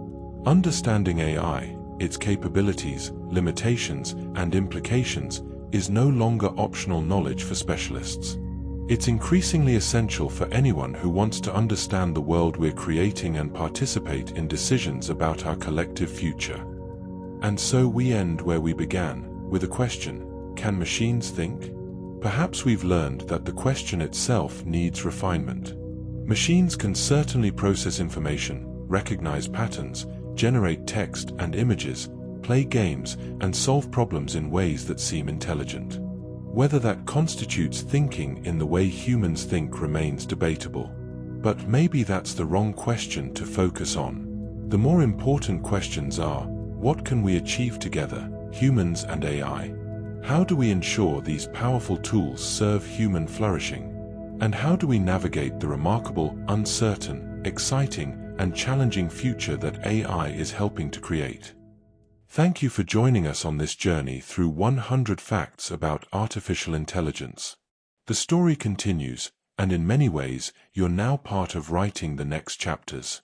Understanding AI, its capabilities, limitations, and implications, is no longer optional knowledge for specialists. It's increasingly essential for anyone who wants to understand the world we're creating and participate in decisions about our collective future. And so we end where we began, with a question: can machines think? Perhaps we've learned that the question itself needs refinement. Machines can certainly process information, recognize patterns, generate text and images, play games, and solve problems in ways that seem intelligent. Whether that constitutes thinking in the way humans think remains debatable. But maybe that's the wrong question to focus on. The more important questions are: what can we achieve together, humans and AI? How do we ensure these powerful tools serve human flourishing? And how do we navigate the remarkable, uncertain, exciting, and challenging future that AI is helping to create? Thank you for joining us on this journey through 100 facts about artificial intelligence. The story continues, and in many ways, you're now part of writing the next chapters.